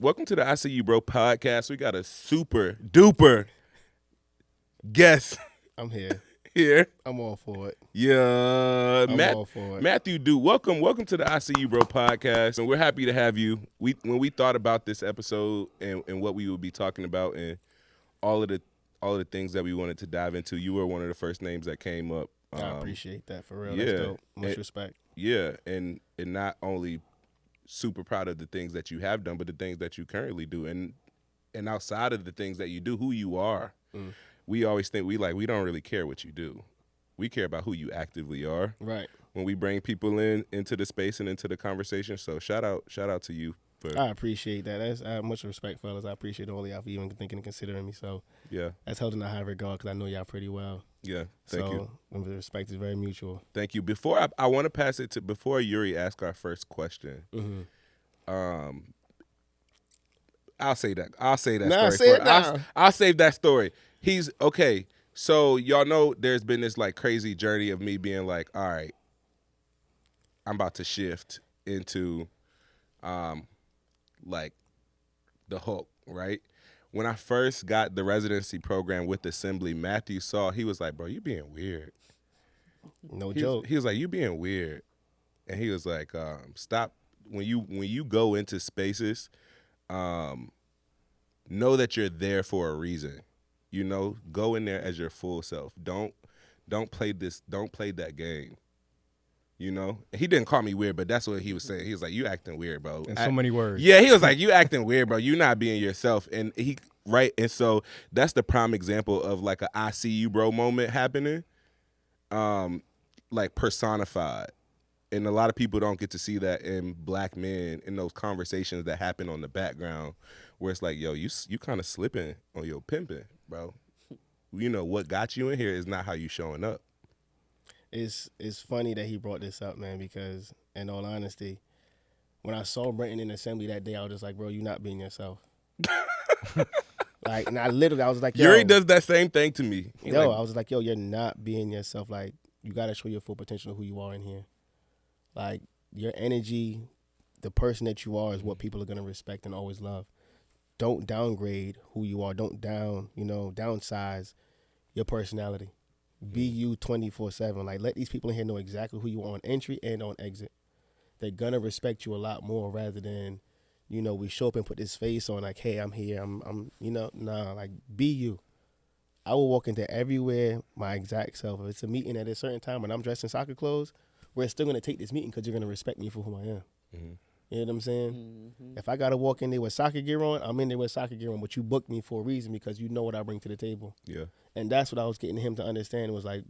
Welcome to the ISYB Bro podcast. We got a super duper guest I'm here. here. I'm all for it. Yeah, I'm all for it. Matheau Dupe. Welcome to the ISYB Bro podcast, and we're happy to have you. When we thought about this episode and what we would be talking about and all of the things that we wanted to dive into, you were one of the first names that came up. I appreciate that for real. yeah, That's dope. Much respect. Yeah, and not only super proud of the things that you have done, but the things that you currently do, and outside of the things that you do, who you are. We always think we don't really care what you do. We care about who you actively are. Right. When we bring people into the space and into the conversation. So shout out to you. I appreciate that. That's much respect, fellas. I appreciate all of y'all for even thinking and considering me. So Yeah. that's held in a high regard because I know y'all pretty well. Yeah. Thank you. The respect is very mutual. Thank you. Before I want to pass it to before Yuri asks our first question. I'll say that. Nah, story. say it now. I'll save that story. He's okay. So y'all know there's been this like crazy journey of me being like, all right, I'm about to shift into, like, the Hulk, right? When I first got the residency program with Assembly, Mathew saw, he was like, bro, you being weird. No joke. He was like, you being weird. And he was like, stop. When you go into spaces, know that you're there for a reason. You know, go in there as your full self. Don't play that game. You know, he didn't call me weird, but that's what he was saying. He was like, "You acting weird, bro." In so many words. Yeah, he was like, "You acting weird, bro. You not being yourself." And and so that's the prime example of like a "I see you, bro" moment happening, like personified. And a lot of people don't get to see that in black men in those conversations that happen on the background, where it's like, "Yo, you kind of slipping on your pimping, bro. You know what got you in here is not how you showing up." It's funny that he brought this up, man, because in all honesty, when I saw Brenton in Assembly that day, I was just like, bro, you're not being yourself. Like, and I was like, yo. Yuri does that same thing to me. I was like, yo, you're not being yourself. Like, you got to show your full potential of who you are in here. Like, your energy, the person that you are is what people are going to respect and always love. Don't downgrade who you are. Don't downsize your personality. Be you 24/7. Like, let these people in here know exactly who you are on entry and on exit. They're going to respect you a lot more rather than, we show up and put this face on like, hey, I'm here. Like, be you. I will walk into everywhere my exact self. If it's a meeting at a certain time when I'm dressed in soccer clothes, we're still going to take this meeting because you're going to respect me for who I am. Mm-hmm. You know what I'm saying? If I got to walk in there with soccer gear on, I'm in there with soccer gear on, but you booked me for a reason because you know what I bring to the table. Yeah. And that's what I was getting him to understand was like,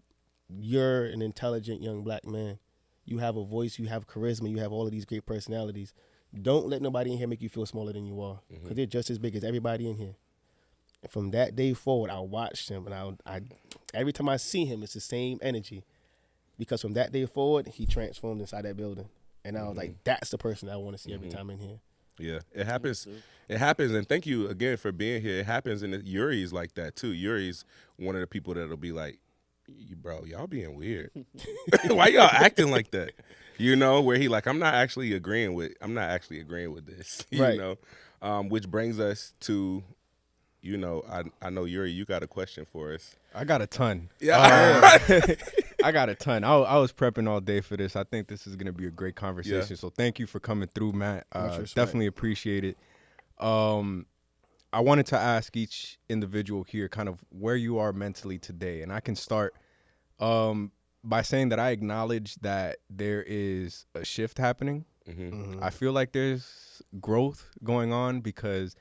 you're an intelligent young black man. You have a voice, you have charisma, you have all of these great personalities. Don't let nobody in here make you feel smaller than you are because they're just as big as everybody in here. And from that day forward, I watched him, and I every time I see him, it's the same energy because from that day forward, he transformed inside that building. And I was like, that's the person I want to see every time in here. Yeah, it happens. It happens, and thank you again for being here. It happens, and Yuri's like that too. Yuri's one of the people that'll be like, bro, y'all being weird. Why y'all acting like that? You know, where he like, I'm not actually agreeing with this. Right. You know, which brings us to, I know Yuri, you got a question for us. I got a ton. Yeah. I got a ton. I was prepping all day for this. I think this is going to be a great conversation. Yeah. So thank you for coming through, Matt. Much respect. Definitely appreciate it. I wanted to ask each individual here kind of where you are mentally today. And I can start by saying that I acknowledge that there is a shift happening. I feel like there's growth going on because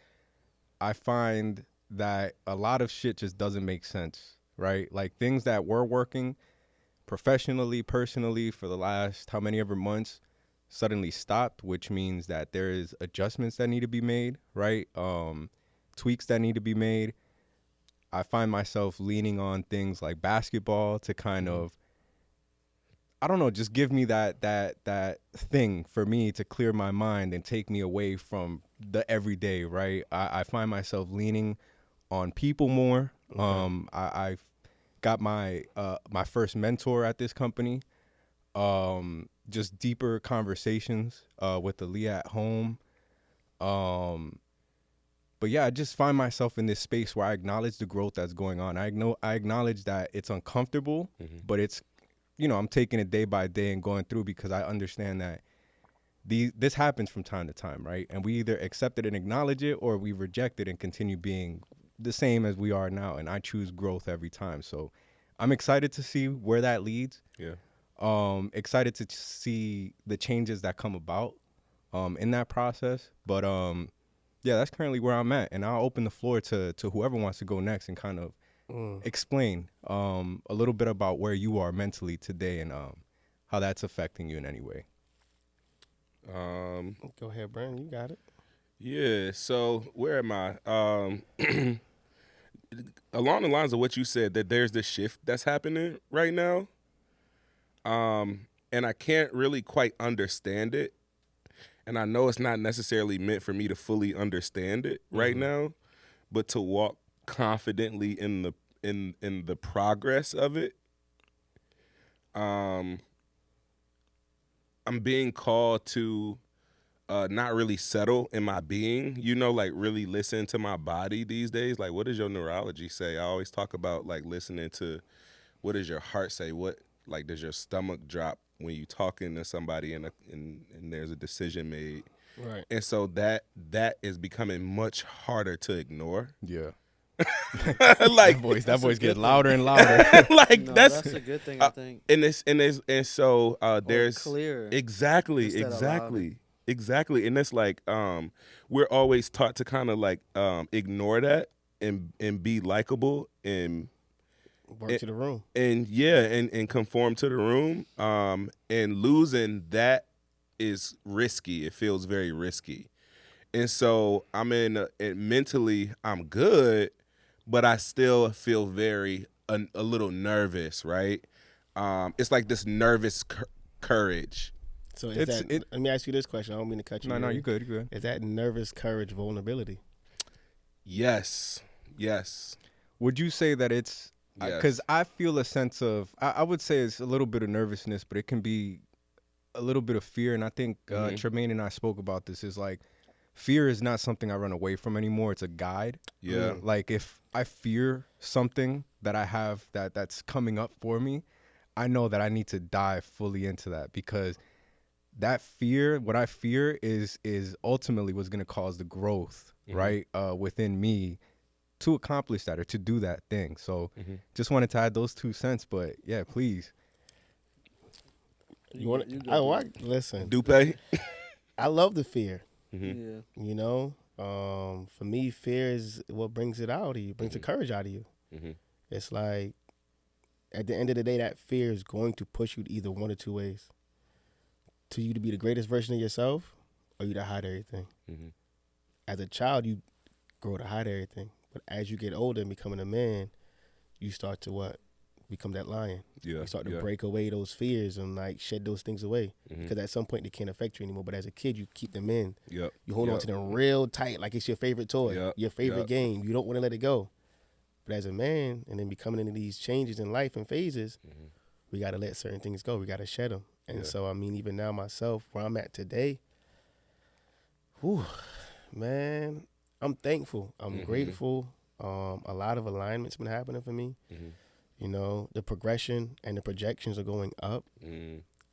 I find that a lot of shit just doesn't make sense, right? Like things that were working professionally, personally for the last how many ever months suddenly stopped, which means that there is adjustments that need to be made, right? Tweaks that need to be made. I find myself leaning on things like basketball to kind of, I don't know, just give me that thing for me to clear my mind and take me away from the everyday, right? I find myself leaning on people more. Okay. I've got my first mentor at this company. Just deeper conversations with Aaliyah at home. But yeah, I just find myself in this space where I acknowledge the growth that's going on. I acknowledge that it's uncomfortable, but it's, I'm taking it day by day and going through, because I understand that this happens from time to time, right? And we either accept it and acknowledge it, or we reject it and continue being the same as we are now. And I choose growth every time. So I'm excited to see where that leads. Yeah. Excited to see the changes that come about in that process. But yeah, that's currently where I'm at. And I'll open the floor to whoever wants to go next and kind of explain a little bit about where you are mentally today and how that's affecting you in any way. Go ahead, Brandon. You got it. Yeah, so where am I? Along the lines of what you said, that there's this shift that's happening right now. And I can't really quite understand it. And I know it's not necessarily meant for me to fully understand it right now, but to walk confidently in the progress of it. I'm being called to not really settle in my being, like really listen to my body these days. Like, what does your neurology say? I always talk about like listening to what does your heart say? What, like, does your stomach drop when you talking to somebody and there's a decision made? Right. And so that is becoming much harder to ignore. Yeah. Like that voice gets thing. louder and louder. like No, that's a good thing, I think. and so there's clear. exactly Instead exactly, and it's like we're always taught to kind of like ignore that and be likable and Work to the room. and yeah and conform to the room, and losing that is risky. It feels very risky. And so I'm mentally I'm good, but I still feel very a little nervous, right? It's like this nervous courage. So let me ask you this question. I don't mean to cut you. No, you good, you good. Is that nervous courage vulnerability? Yes. Would you say that it's, because Yes. I feel a sense of, I would say it's a little bit of nervousness, but it can be a little bit of fear. And I think Tremaine and I spoke about this, is like, fear is not something I run away from anymore. It's a guide. Yeah. Like if I fear something that I have that's coming up for me, I know that I need to dive fully into that, because that fear, what I fear is ultimately what's going to cause the growth, right, within me to accomplish that or to do that thing. So just wanted to add those 2 cents, but yeah, please. You want? Listen, Dupe. I love the fear. Yeah. You know, for me, fear is what brings it out of you, brings the courage out of you. It's like, at the end of the day, that fear is going to push you to either one or two ways. To you to be the greatest version of yourself, or you to hide everything. As a child, you grow to hide everything. But as you get older and becoming a man, you start to become that lion. Yeah. You start to break away those fears and like shed those things away. Because at some point they can't affect you anymore. But as a kid, you keep them in. Yep. You hold on to them real tight, like it's your favorite toy, your favorite game. You don't want to let it go. But as a man, and then becoming into these changes in life and phases, we got to let certain things go. We got to shed them. And so, I mean, even now myself, where I'm at today, man, I'm thankful. I'm grateful. A lot of alignment's been happening for me. You know, the progression and the projections are going up.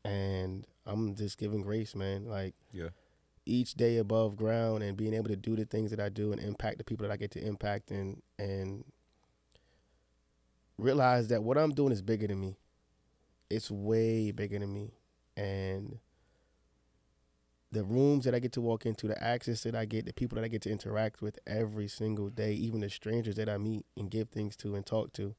And I'm just giving grace, man. Like, each day above ground and being able to do the things that I do and impact the people that I get to impact and realize that what I'm doing is bigger than me. It's way bigger than me. And the rooms that I get to walk into, the access that I get, the people that I get to interact with every single day, even the strangers that I meet and give things to and talk to,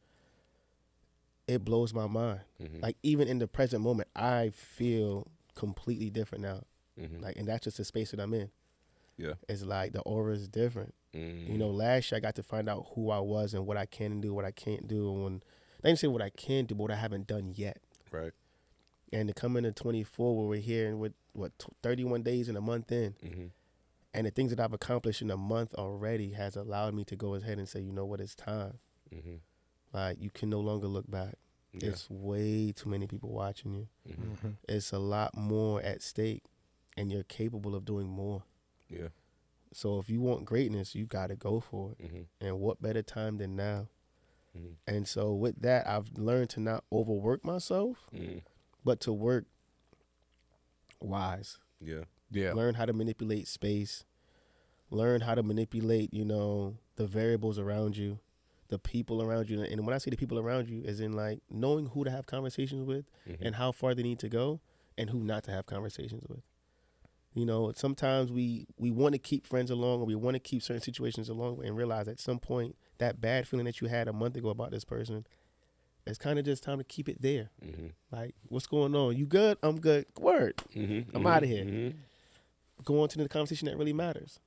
it blows my mind. Like, even in the present moment, I feel completely different now. Like, and that's just the space that I'm in. Yeah. It's like the aura is different. You know, last year I got to find out who I was and what I can do, what I can't do. And when they didn't say what I can do, but what I haven't done yet. Right. And to come into 24 where we're here and with 31 days and a month in, and the things that I've accomplished in a month already has allowed me to go ahead and say, you know what, it's time. Like, you can no longer look back. Yeah. It's way too many people watching you. It's a lot more at stake, and you're capable of doing more. Yeah. So if you want greatness, you got to go for it. Mm-hmm. And what better time than now? Mm-hmm. And so with that, I've learned to not overwork myself, Mm-hmm. but to work wise. Yeah. Yeah. Learn how to manipulate space. Learn how to manipulate, the variables around you, the people around you. And when I say the people around you, as in like knowing who to have conversations with Mm-hmm. and how far they need to go and who not to have conversations with. Sometimes we want to keep friends along, or we want to keep certain situations along, and realize at some point that bad feeling that you had a month ago about this person, it's kind of just time to keep it there. Mm-hmm. Like, what's going on? You good? I'm good. Word. Mm-hmm. I'm outta here. Mm-hmm. Go on to the conversation that really matters.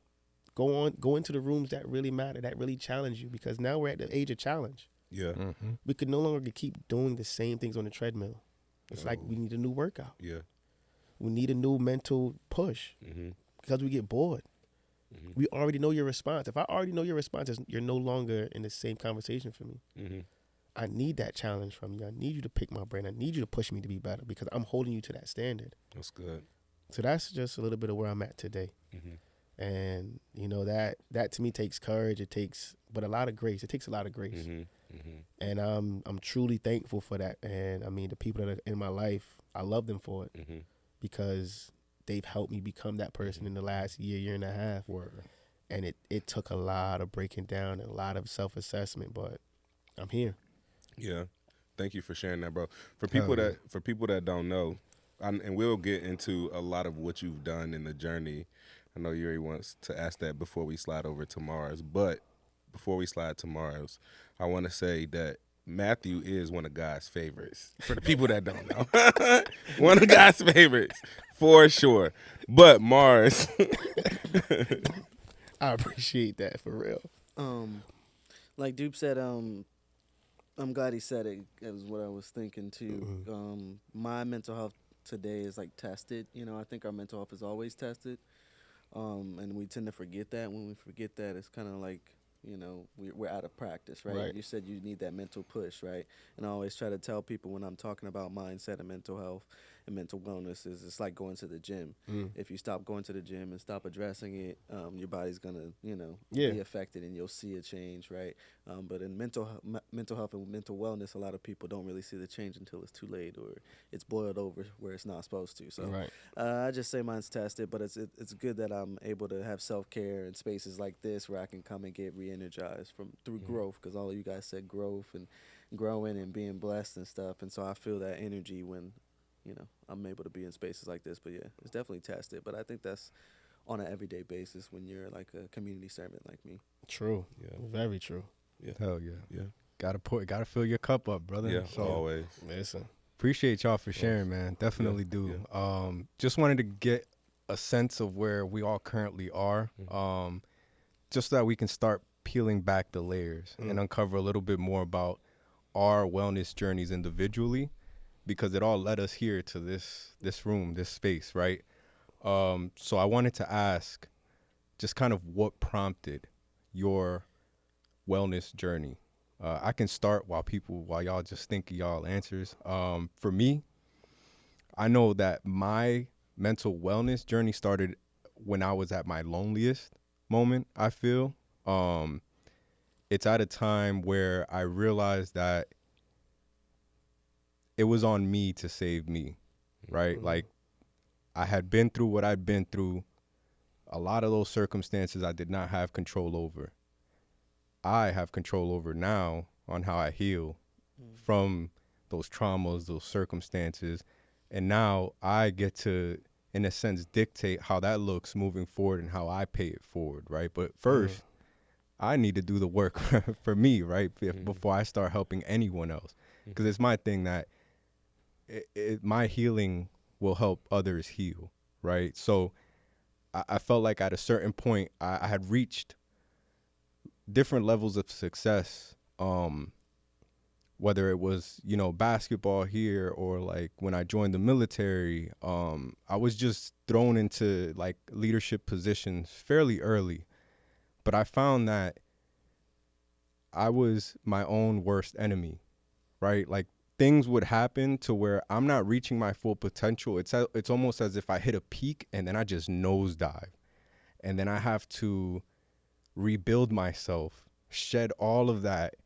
Go into the rooms that really matter, that really challenge you, because now we're at the age of challenge. Yeah. Mm-hmm. We could no longer keep doing the same things on the treadmill. It's like we need a new workout. Yeah. We need a new mental push Mm-hmm. because we get bored. Mm-hmm. We already know your response. If I already know your response, you're no longer in the same conversation for me. Mm-hmm. I need that challenge from you. I need you to pick my brain. I need you to push me to be better because I'm holding you to that standard. That's good. So that's just a little bit of where I'm at today. Mm-hmm. And that to me takes courage. But a lot of grace. It takes a lot of grace. Mm-hmm. Mm-hmm. And I'm truly thankful for that. And I mean, the people that are in my life, I love them for it Mm-hmm. because they've helped me become that person in the last year and a half. Word. And it took a lot of breaking down and a lot of self-assessment, but I'm here. Yeah. Thank you for sharing that, bro. For people that don't know, and we'll get into a lot of what you've done in the journey. I know Yuri wants to ask that before we slide over to Mars, but before we slide to Mars, I want to say that Mathew is one of God's favorites. For the people that don't know, one of God's favorites for sure. But Mars, I appreciate that for real. Like Dupe said, I'm glad he said it. That was what I was thinking too. My mental health today is like tested. I think our mental health is always tested, and we tend to forget that. When we forget that, it's kind of like we're out of practice, right? Right. You said you need that mental push, right? And I always try to tell people when I'm talking about mindset and mental health and mental wellness is it's like going to the gym. If you stop going to the gym and stop addressing it, your body's gonna be affected and you'll see a change, right? But in mental health and mental wellness, a lot of people don't really see the change until it's too late or it's boiled over where it's not supposed to. So Right. I just say mine's tested, but it's good that I'm able to have self-care in spaces like this where I can come and get re-energized through growth, because all of you guys said growth and growing and being blessed and stuff, and so I feel that energy when I'm able to be in spaces like this. But yeah, it's definitely tested, but I think that's on an everyday basis when you're like a community servant like me. True. Yeah. Very true. Hell yeah. yeah, Gotta fill your cup up, brother. yeah, So always. Listen. appreciate y'all for sharing, man. Definitely do. Just wanted to get a sense of where we all currently are, just so that we can start peeling back the layers and uncover a little bit more about our wellness journeys individually, because it all led us here to this room, this space, right? So I wanted to ask just kind of what prompted your wellness journey. I can start while y'all just think of y'all answers. For me, I know that my mental wellness journey started when I was at my loneliest moment, I feel. It's at a time where I realized that it was on me to save me, right? Like, I had been through what I'd been through. A lot of those circumstances I did not have control over. I have control over now on how I heal from those traumas, those circumstances. And now I get to, in a sense, dictate how that looks moving forward and how I pay it forward, right? But first, I need to do the work for me, right? Before I start helping anyone else. Because it's my thing that my healing will help others heal, right? So I felt like at a certain point, I had reached different levels of success, whether it was, basketball here or like when I joined the military. I was just thrown into like leadership positions fairly early, but I found that I was my own worst enemy, right? Like things would happen to where I'm not reaching my full potential. It's almost as if I hit a peak and then I just nosedive. and then I have to rebuild myself, shed all of that,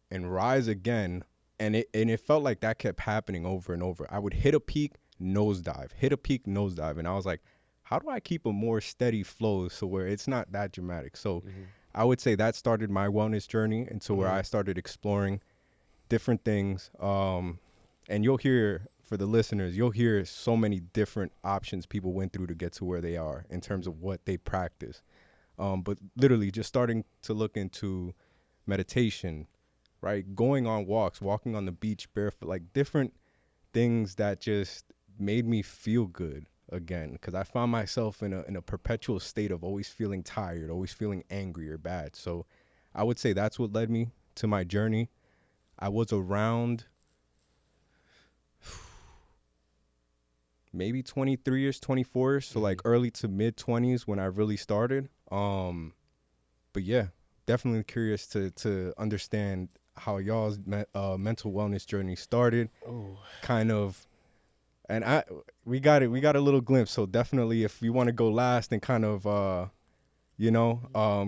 and rise again. And it felt like that kept happening over and over. I would hit a peak, nosedive, hit a peak, nosedive. And I was like, how do I keep a more steady flow so where it's not that dramatic? So I would say that started my wellness journey into where I started exploring different things. And you'll hear, for the listeners, you'll hear so many different options people went through to get to where they are in terms of what they practice. But literally just starting to look into meditation, right? Going on walks, walking on the beach barefoot, like different things that just made me feel good again. Because I found myself in a perpetual state of always feeling tired, always feeling angry or bad. So I would say that's what led me to my journey. I was around maybe 23ish, 24ish, so like early to mid 20s when I really started. But yeah, definitely curious to understand how y'all's mental wellness journey started. Kind of, and we got a little glimpse. So definitely, if you want to go last and kind of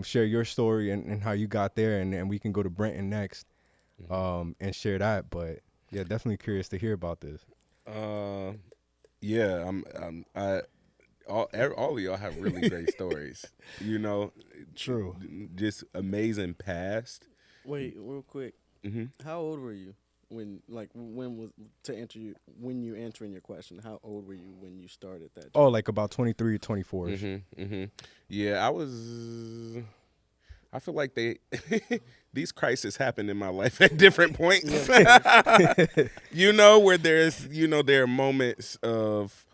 share your story and how you got there, and we can go to Brenton next, and share that. But yeah, definitely curious to hear about this. Yeah, all of y'all have really great stories. You know, True. just amazing past. Wait, real quick. How old were you when you answering your question? How old were you when you started that? Oh, like about 23 or 24. Yeah, I feel like these crises happen in my life at different points. You know, where there are moments of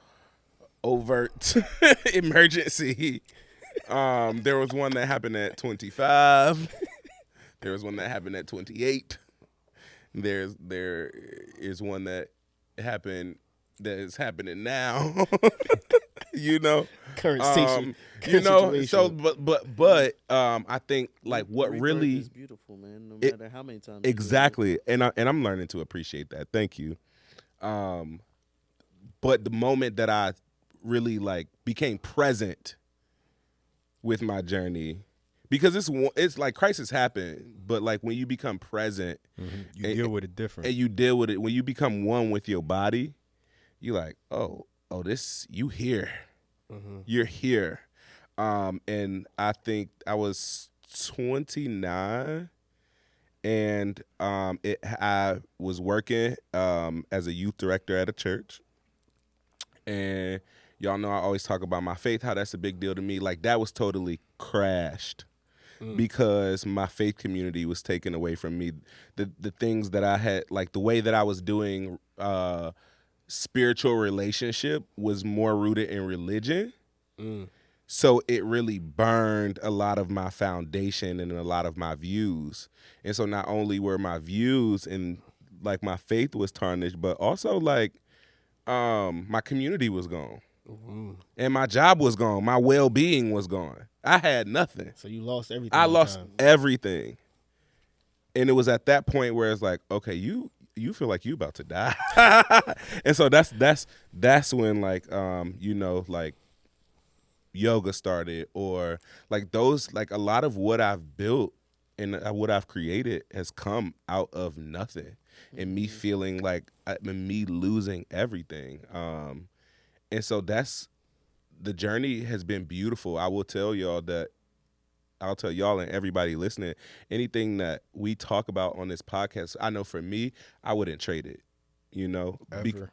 overt emergency. There was one that happened at 25. There was one that happened at 28. There is one that is happening now. You know, Current station. situation. So but I think like what Rebirth really is beautiful, man. No matter how many times. exactly, and I'm learning to appreciate that. Thank you. But the moment that I really like became present with my journey, because it's like crisis happen, but like when you become present, You deal with it different. and you deal with it when you become one with your body, you're like, oh, this you here, you're here, and I think I was 29, and I was working as a youth director at a church, and y'all know I always talk about my faith, how that's a big deal to me. Like that was totally crashed. Because my faith community was taken away from me. The things that I had, like the way that I was doing spiritual relationship was more rooted in religion. So it really burned a lot of my foundation and a lot of my views. And so not only were my views and like my faith was tarnished, but also like my community was gone. And my job was gone. My well-being was gone. I had nothing. So you lost everything. I at the lost time. everything. And it was at that point where it's like, okay, you feel like you about to die. And so that's when like like yoga started, or like those, like a lot of what I've built and what I've created has come out of nothing. And me feeling like me losing everything. And so the journey has been beautiful. I will tell y'all that, I'll tell y'all and everybody listening, anything that we talk about on this podcast, I know for me, I wouldn't trade it, Ever.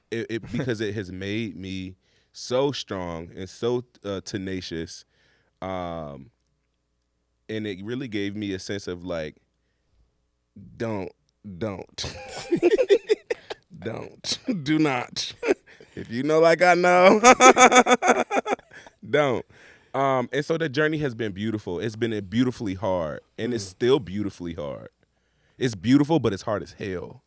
because it has made me so strong and so tenacious. And it really gave me a sense of like, don't, do not. If you know like I know, don't. And so the journey has been beautiful. It's been beautifully hard, and it's still beautifully hard. It's beautiful, but it's hard as hell.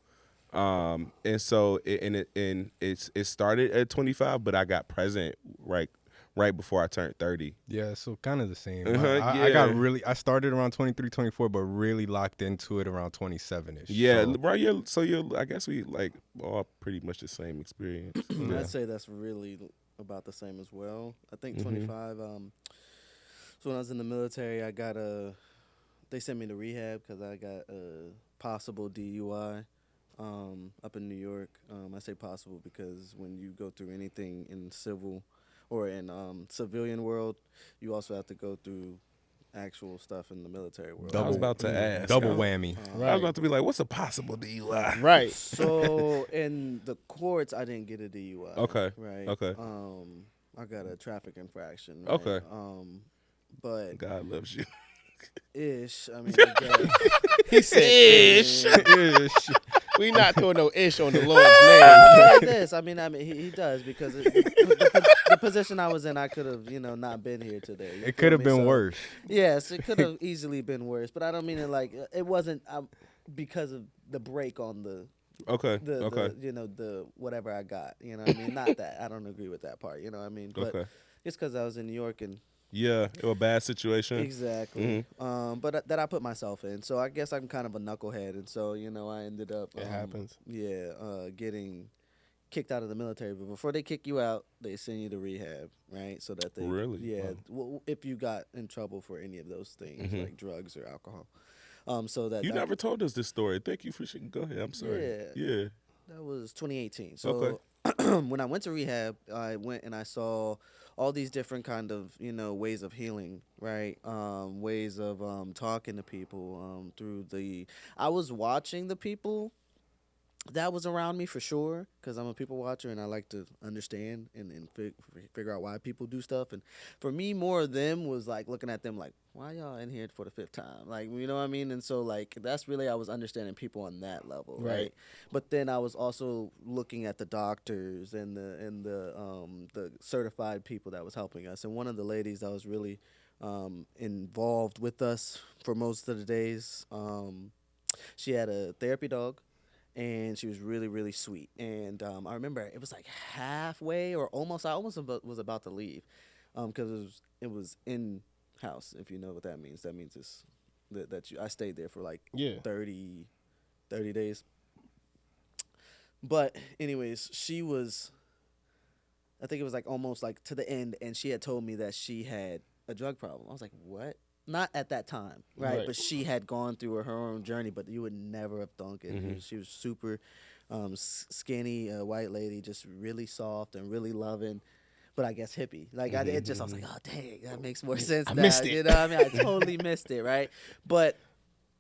And so it started at 25, but I got present right before I turned 30. Yeah, so kind of the same. Yeah. I started around 23, 24, but really locked into it around 27-ish. Yeah, So, right. Yeah, so I guess we like all pretty much the same experience. I'd say that's really about the same as well. I think 25. So when I was in the military, they sent me to rehab because I got a possible DUI up in New York. I say possible because when you go through anything in civil or in civilian world, you also have to go through actual stuff in the military world. I was Double- about to ask. Double I was- whammy. I Right. was about to be like, what's a possible DUI? Right. So in the courts, I didn't get a DUI. Okay. Right. Okay. I got a traffic infraction. Right? Okay. But God loves you. ish. I mean, I guess. He said, Ish. Ish. "We not throwing no ish on the Lord's I name." say this. I mean, he does because the position I was in, I could have, not been here today. You It feel could have me? been So, worse. Yes, it could have easily been worse, but I don't mean it like it wasn't because of the break on the Okay. the, Okay. the whatever I got. You know what I mean? Not that. I don't agree with that part. You know what I mean? But Okay. it's because I was in New York and Yeah. It was a bad situation. exactly. But that I put myself in. So I guess I'm kind of a knucklehead, and so I ended up. It happens. Yeah, getting kicked out of the military. But before they kick you out, they send you to rehab, right? So that they Really? yeah. Wow. Well, if you got in trouble for any of those things like drugs or alcohol, so that You that- never told us this story. Thank you for go ahead. I'm sorry. Yeah. Yeah. That was 2018. So Okay. when I went to rehab, I went and I saw all these different kind of ways of healing, right? Ways of talking to people through the. I was watching the people that was around me for sure because I'm a people watcher and I like to understand and figure out why people do stuff. And for me, more of them was like looking at them like, why y'all in here for the fifth time? Like, you know what I mean? And so like that's really I was understanding people on that level, right? But then I was also looking at the doctors and the certified people that was helping us. And one of the ladies that was really involved with us for most of the days, she had a therapy dog. And she was really, really sweet. And I remember it was like halfway or almost. I almost was about to leave, because it was in house. If you know what that means, it's I stayed there for like Yeah. 30 days. But anyways, she was. I think it was like almost like to the end, and she had told me that she had a drug problem. I was like, what? Not at that time, right? But she had gone through her own journey, but you would never have thunk it. She was super skinny, white lady, just really soft and really loving, but I guess hippie. Like I was like, oh dang, that makes more sense now. missed it. You know what I mean? I totally missed it, right? But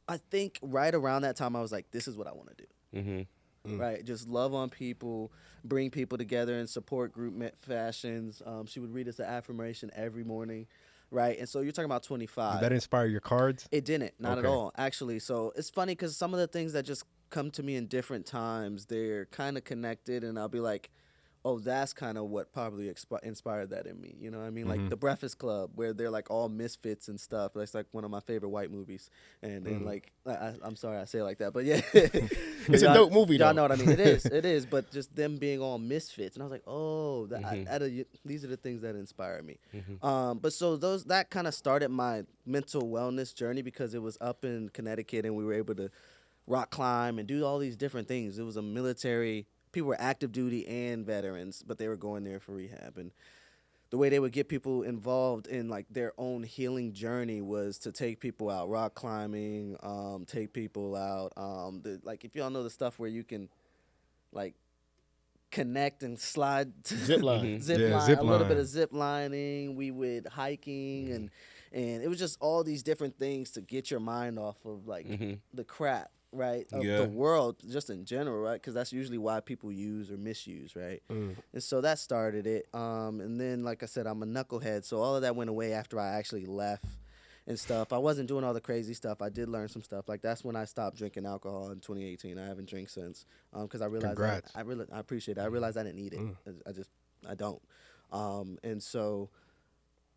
I think right around that time, I was like, this is what I want to do. Right, just love on people, bring people together in support group fashions. She would read us an affirmation every morning. Right, and so you're talking about 25. Did that inspire your cards? It didn't, not at Okay. all, actually. So it's funny because some of the things that just come to me in different times, they're kind of connected, and I'll be like, oh, that's kind of what probably inspired that in me. You know what I mean? Like The Breakfast Club, where they're like all misfits and stuff. That's like one of my favorite white movies. And like, I'm sorry I say it like that, but yeah. It's a dope movie, Y'all though. know what I mean? It is. But just them being all misfits. And I was like, oh, these are the things that inspire me. But so that kind of started my mental wellness journey because it was up in Connecticut and we were able to rock climb and do all these different things. It was a military. People were active duty and veterans, but they were going there for rehab. And the way they would get people involved in like their own healing journey was to take people out rock climbing, take people out. Like if y'all know the stuff where you can like connect and slide Zip line. zip Yeah, line, zip a little bit line. of zip lining. We would hiking and it was just all these different things to get your mind off of like the crap. Right, of Yeah. the world just in general, right? Because that's usually why people use or misuse, right? And so that started it. And then, like I said, I'm a knucklehead, so all of that went away after I actually left and stuff. I wasn't doing all the crazy stuff. I did learn some stuff. Like that's when I stopped drinking alcohol in 2018. I haven't drank since because I realized Congrats. I appreciate it. I realized I didn't need it. I don't. And so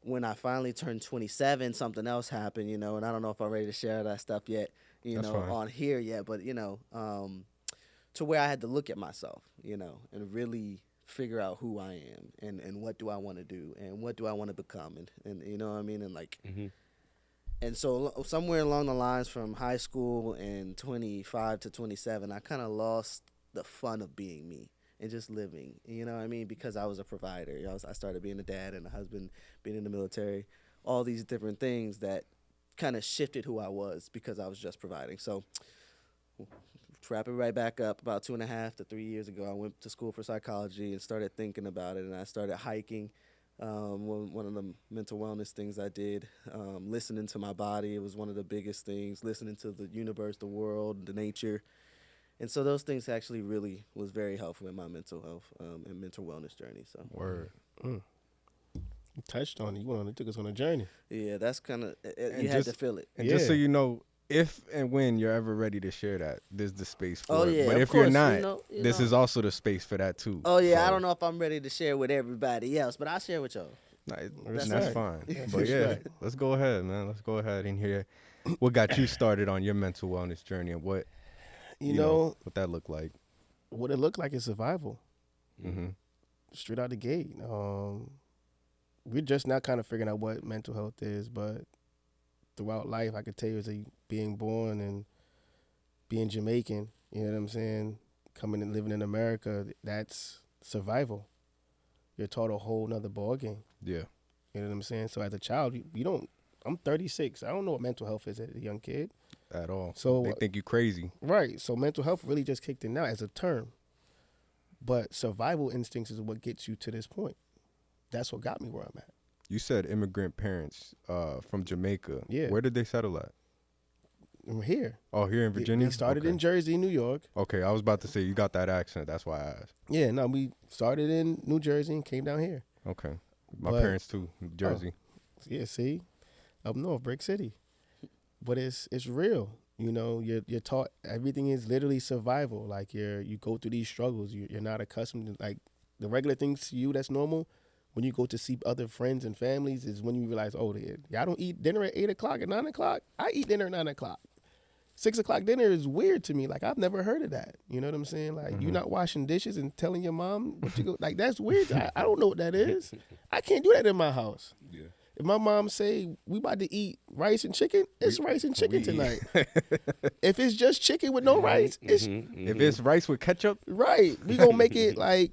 when I finally turned 27, something else happened, and I don't know if I'm ready to share that stuff yet. That's fine. On here yet, but to where I had to look at myself, and really figure out who I am and what do I want to do and what do I want to become and you know what I mean and like and so somewhere along the lines from high school and 25 to 27, I kind of lost the fun of being me and just living, you know what I mean, because I was a provider. I started being a dad and a husband, being in the military. all these different things that kind of shifted who I was because I was just providing. So to wrap it right back up, about 2.5 to 3 years ago, I went to school for psychology and started thinking about it, and I started hiking. One of the mental wellness things I did, listening to my body, it was one of the biggest things, listening to the universe, the world, the nature. And so those things actually really was very helpful in my mental health and mental wellness journey. So Word. You touched on it. You took us on a journey. yeah, that's kind of, And you had just- to feel it. And just so Yeah. you know, if and when you're ever ready to share that, there's the space for Oh, it. yeah, But of if you're course, not, you this know. is also the space for that too. Oh yeah, I So, don't know if I'm ready to share with everybody else, but I'll share with y'all. nah, That's that's right. fine. That's But yeah, right. let's go ahead, man. Let's go ahead and hear what got you started on your mental wellness journey and what You know, what that looked like. what it looked like is survival. Mm-hmm. Straight out the gate. We're just now kind of figuring out what mental health is, but throughout life, I could tell you, as being born and being Jamaican, you know what I'm saying, coming and living in America, that's survival. You're taught a whole nother ball game. Yeah. You know what I'm saying? So as a child, you don't. I'm 36. I don't know what mental health is as a young kid. At all. So They think you crazy. right. So mental health really just kicked in now as a term. But survival instincts is what gets you to this point. That's what got me where I'm at. You said immigrant parents from Jamaica. Yeah. Where did they settle at? I'm here. Oh, here in Virginia? We started Okay. in Jersey, New York. Okay, I was about to say you got that accent. That's why I asked. Yeah, no, we started in New Jersey and came down here. Okay. My But- parents too, Jersey. Yeah, see, up north, Brick City. But it's real. You know, you're taught everything is literally survival. Like you go through these struggles. You're not accustomed to, like, the regular things to you that's normal. When you go to see other friends and families is when you realize, oh, y'all don't eat dinner at 8 o'clock and 9 o'clock. I eat dinner at 9 o'clock. 6 o'clock dinner is weird to me. Like, I've never heard of that. You know what I'm saying? Like, you're not washing dishes and telling your mom what you go. Like, that's weird. I don't know what that is. I can't do that in my house. Yeah. If my mom say we about to eat rice and chicken, it's rice and chicken tonight. If it's just chicken with no rice, it's If it's rice with ketchup, right. We gonna make it like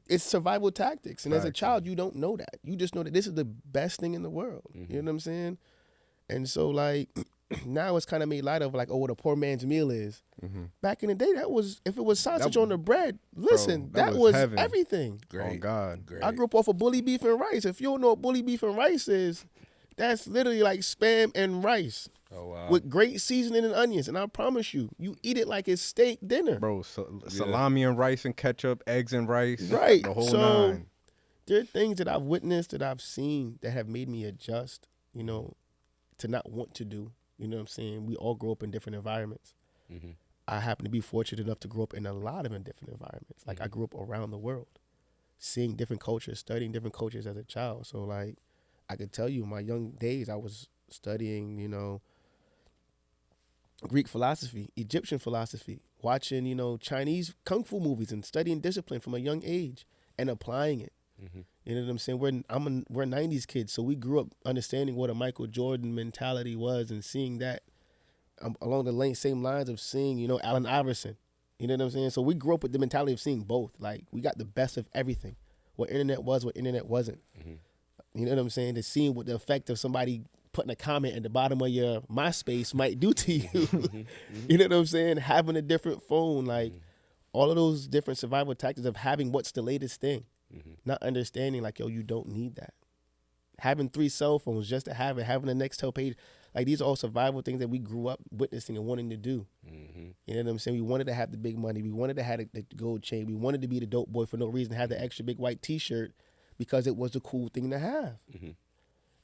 it's survival tactics. And as a Facts. child, you don't know that. You just know that this is the best thing in the world. You know what I'm saying? And so like now it's kind of made light of like, oh, what a poor man's meal is. Back in the day, that was, if it was sausage on the bread, listen, that that was was heaven. everything. oh God. Great. I grew up off of bully beef and rice. If you don't know what bully beef and rice is, that's literally like Spam and rice Oh wow. with great seasoning and onions. And I promise you, you eat it like it's steak dinner. Bro, salami and rice and ketchup, eggs and rice. Right. The whole So- nine. There are things that I've witnessed, that I've seen, that have made me adjust, you know, to not want to do. You know what I'm saying? We all grow up in different environments. Mhm. I happen to be fortunate enough to grow up in a lot of different environments. Like, I grew up around the world, seeing different cultures, studying different cultures as a child. So, like, I could tell you, in my young days, I was studying, you know, Greek philosophy, Egyptian philosophy, watching, you know, Chinese kung fu movies and studying discipline from a young age and applying it. You know what I'm saying? We're 90s kids, so we grew up understanding what a Michael Jordan mentality was and seeing that along the same lines of seeing, you know, Allen Iverson. You know what I'm saying? So we grew up with the mentality of seeing both. Like, we got the best of everything. What internet was, what internet wasn't. You know what I'm saying? To seeing what the effect of somebody putting a comment at the bottom of your MySpace might do to you. You know what I'm saying? Having a different phone, like all of those different survival tactics of having what's the latest thing. Not understanding, like, yo, you don't need that. Having 3 cell phones just to have it, having the Nextel page, like, these are all survival things that we grew up witnessing and wanting to do. You know what I'm saying? We wanted to have the big money. We wanted to have the gold chain. We wanted to be the dope boy for no reason, have the extra big white T-shirt because it was the cool thing to have.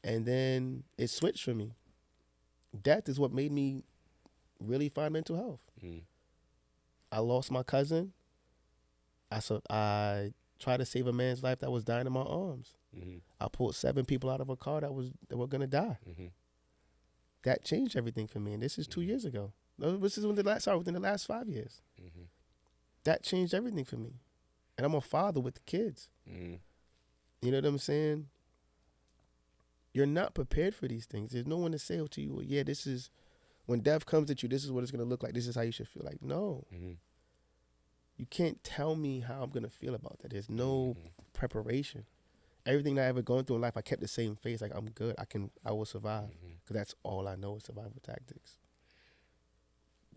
And then it switched for me. Death is what made me really find mental health. I lost my cousin. I tried to save a man's life that was dying in my arms. I pulled 7 people out of a car that were gonna die. That changed everything for me, and this is 2 years ago. This is within the last 5 years. That changed everything for me, and I'm a father with the kids. You know what I'm saying? You're not prepared for these things. There's no one to say to you, well, yeah, this is, when death comes at you, this is what it's gonna look like. This is how you should feel. Like, no. You can't tell me how I'm going to feel about that. There's no preparation. everything that I ever gone through in life, I kept the same face. Like, I'm good. I will survive. Because that's all I know is survival tactics.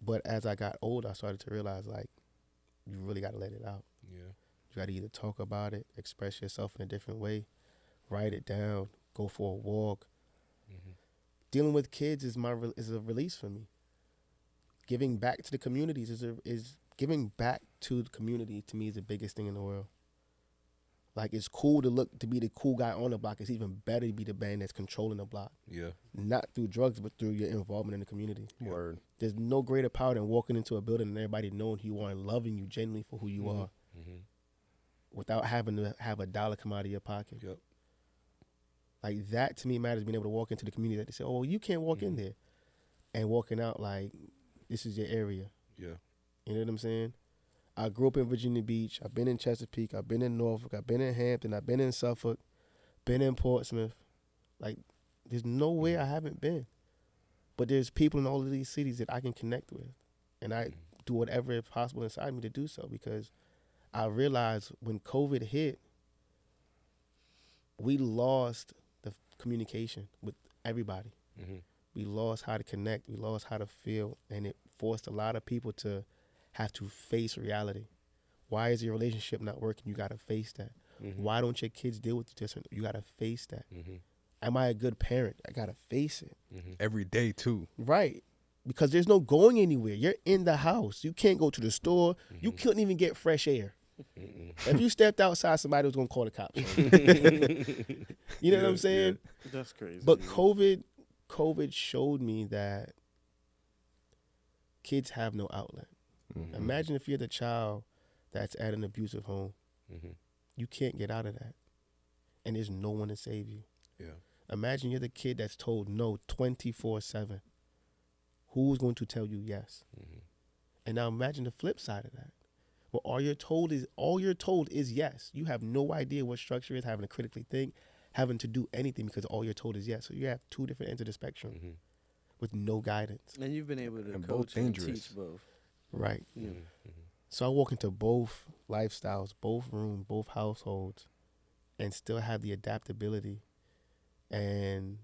But as I got older, I started to realize, like, you really got to let it out. Yeah. You got to either talk about it, express yourself in a different way, write it down, go for a walk. Dealing with kids is a release for me. Giving back to the communities is giving back to the community, to me, is the biggest thing in the world. Like, it's cool to be the cool guy on the block. It's even better to be the man that's controlling the block. Yeah. Not through drugs, but through your involvement in the community. Word. There's no greater power than walking into a building and everybody knowing who you are and loving you genuinely for who you are, without having to have a dollar come out of your pocket. Yep. Like, that to me matters, being able to walk into the community that they say, oh, you can't walk in there. And walking out like, this is your area. Yeah. You know what I'm saying? I grew up in Virginia Beach. I've been in Chesapeake. I've been in Norfolk. I've been in Hampton. I've been in Suffolk. Been in Portsmouth. Like, there's nowhere I haven't been. But there's people in all of these cities that I can connect with. And I do whatever is possible inside me to do so, because I realized when COVID hit, we lost the communication with everybody. We lost how to connect. We lost how to feel. And it forced a lot of people to have to face reality. Why is your relationship not working? You got to face that. Why don't your kids deal with you different? You got to face that. Am I a good parent? I got to face it. Every day, too. Right. Because there's no going anywhere. You're in the house. You can't go to the store. You couldn't even get fresh air. If you stepped outside, somebody was going to call the cops. You know what I'm saying? Yeah. That's crazy. But COVID showed me that kids have no outlet. Imagine if you're the child that's at an abusive home. You can't get out of that. And there's no one to save you. Yeah. Imagine you're the kid that's told no 24/7. Who's going to tell you yes? And now imagine the flip side of that. Well, all you're told is yes. You have no idea what structure is, having to critically think, having to do anything, because all you're told is yes. So you have two different ends of the spectrum with no guidance. And you've been able to And coach both and dangerous. teach both. Right. Yeah. So I walk into both lifestyles, both rooms, both households, and still have the adaptability and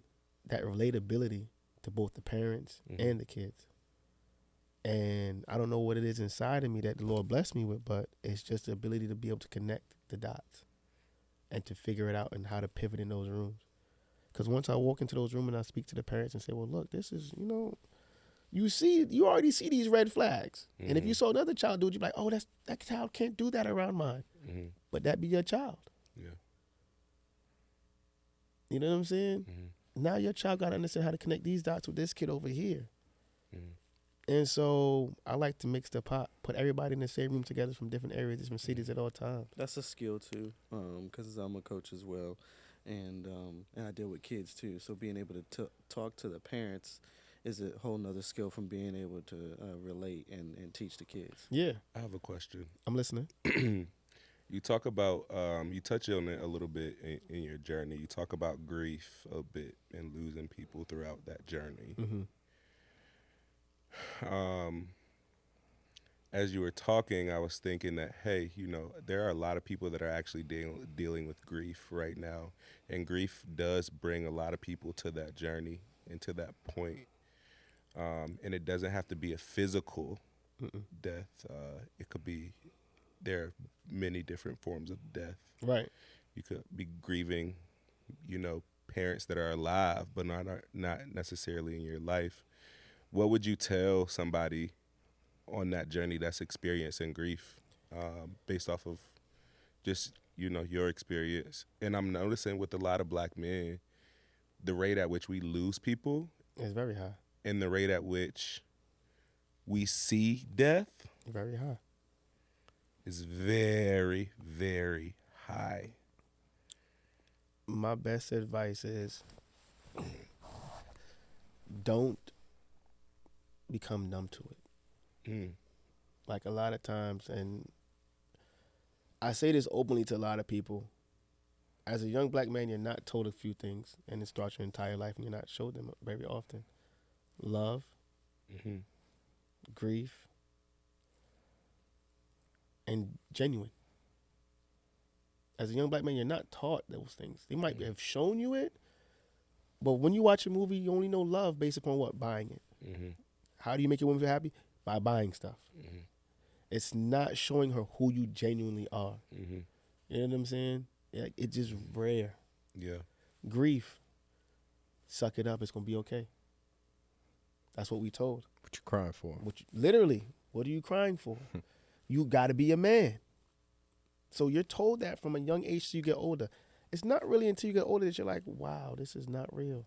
that relatability to both the parents and the kids. And I don't know what it is inside of me that the Lord blessed me with, but it's just the ability to be able to connect the dots and to figure it out and how to pivot in those rooms. Because once I walk into those rooms and I speak to the parents and say, well, look, this is, you already see these red flags. And if you saw another child do it, you'd be like, oh, that child can't do that around mine. But that be your child. Yeah. You know what I'm saying? Now your child got to understand how to connect these dots with this kid over here. And so I like to mix the pot, put everybody in the same room together from different areas, different cities at all times. That's a skill too, because I'm a coach as well, and I deal with kids too. So being able to talk to the parents is a whole nother skill from being able to relate and teach the kids. Yeah. I have a question. I'm listening. You talk about, you touch on it a little bit in your journey. You talk about grief a bit and losing people throughout that journey. As you were talking, I was thinking that, hey, there are a lot of people that are actually dealing with grief right now. And grief does bring a lot of people to that journey and to that point. And it doesn't have to be a physical death. It could be, there are many different forms of death. Right. You could be grieving, parents that are alive, but not necessarily in your life. What would you tell somebody on that journey that's experiencing grief, based off of just, your experience? And I'm noticing with a lot of black men, the rate at which we lose people It's very high. and the rate at which we see death Very high. is very, very high. My best advice is don't become numb to it. Like, a lot of times, and I say this openly to a lot of people, as a young black man, you're not told a few things, and it's throughout your entire life, and you're not showed them very often. Love, grief, and genuine. As a young black man, you're not taught those things. They might have shown you it, but when you watch a movie, you only know love based upon what? Buying it. Mm-hmm. How do you make your woman feel happy? By buying stuff. Mm-hmm. It's not showing her who you genuinely are. Mm-hmm. You know what I'm saying? It's just rare. Yeah. Grief. Suck it up. It's going to be okay. That's what we told. What you crying for? Literally, what are you crying for? You got to be a man. So you're told that from a young age till you get older. It's not really until you get older that you're like, wow, this is not real.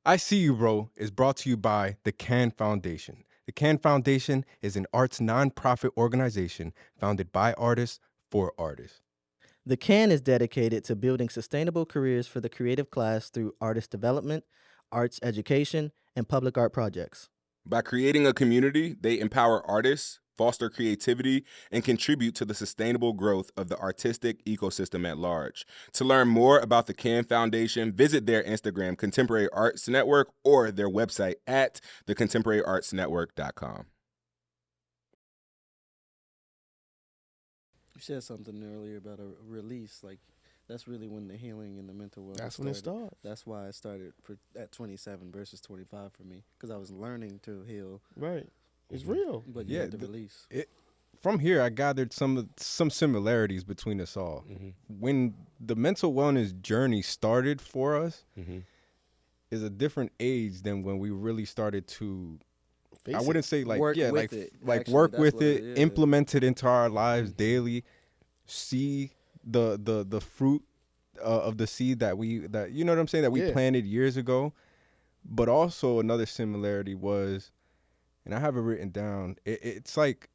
I See You, Bro is brought to you by the Can Foundation. The Can Foundation is an arts nonprofit organization founded by artists for artists. The CAN is dedicated to building sustainable careers for the creative class through artist development, arts education, and public art projects. By creating a community, they empower artists, foster creativity, and contribute to the sustainable growth of the artistic ecosystem at large. To learn more about the Can Foundation, visit their Instagram, Contemporary Arts Network, or their website at thecontemporaryartsnetwork.com. You said something earlier about a release. Like, that's really when the healing and the mental wellness That's when it started. starts. That's why I started at 27 versus 25 for me, because I was learning to heal. Right. It's real. But Yeah, yeah, the release. From here, I gathered some similarities between us all. Mm-hmm. When the mental wellness journey started for us, Mm-hmm. is a different age than when we really started to. Face I it. wouldn't say like Work yeah, with like it. like Actually, work that's with what it, it is. implement it into our lives daily, see the fruit of the seed that you know what I'm saying, that we Yeah. planted years ago. But also another similarity was, and I have it written down. It's like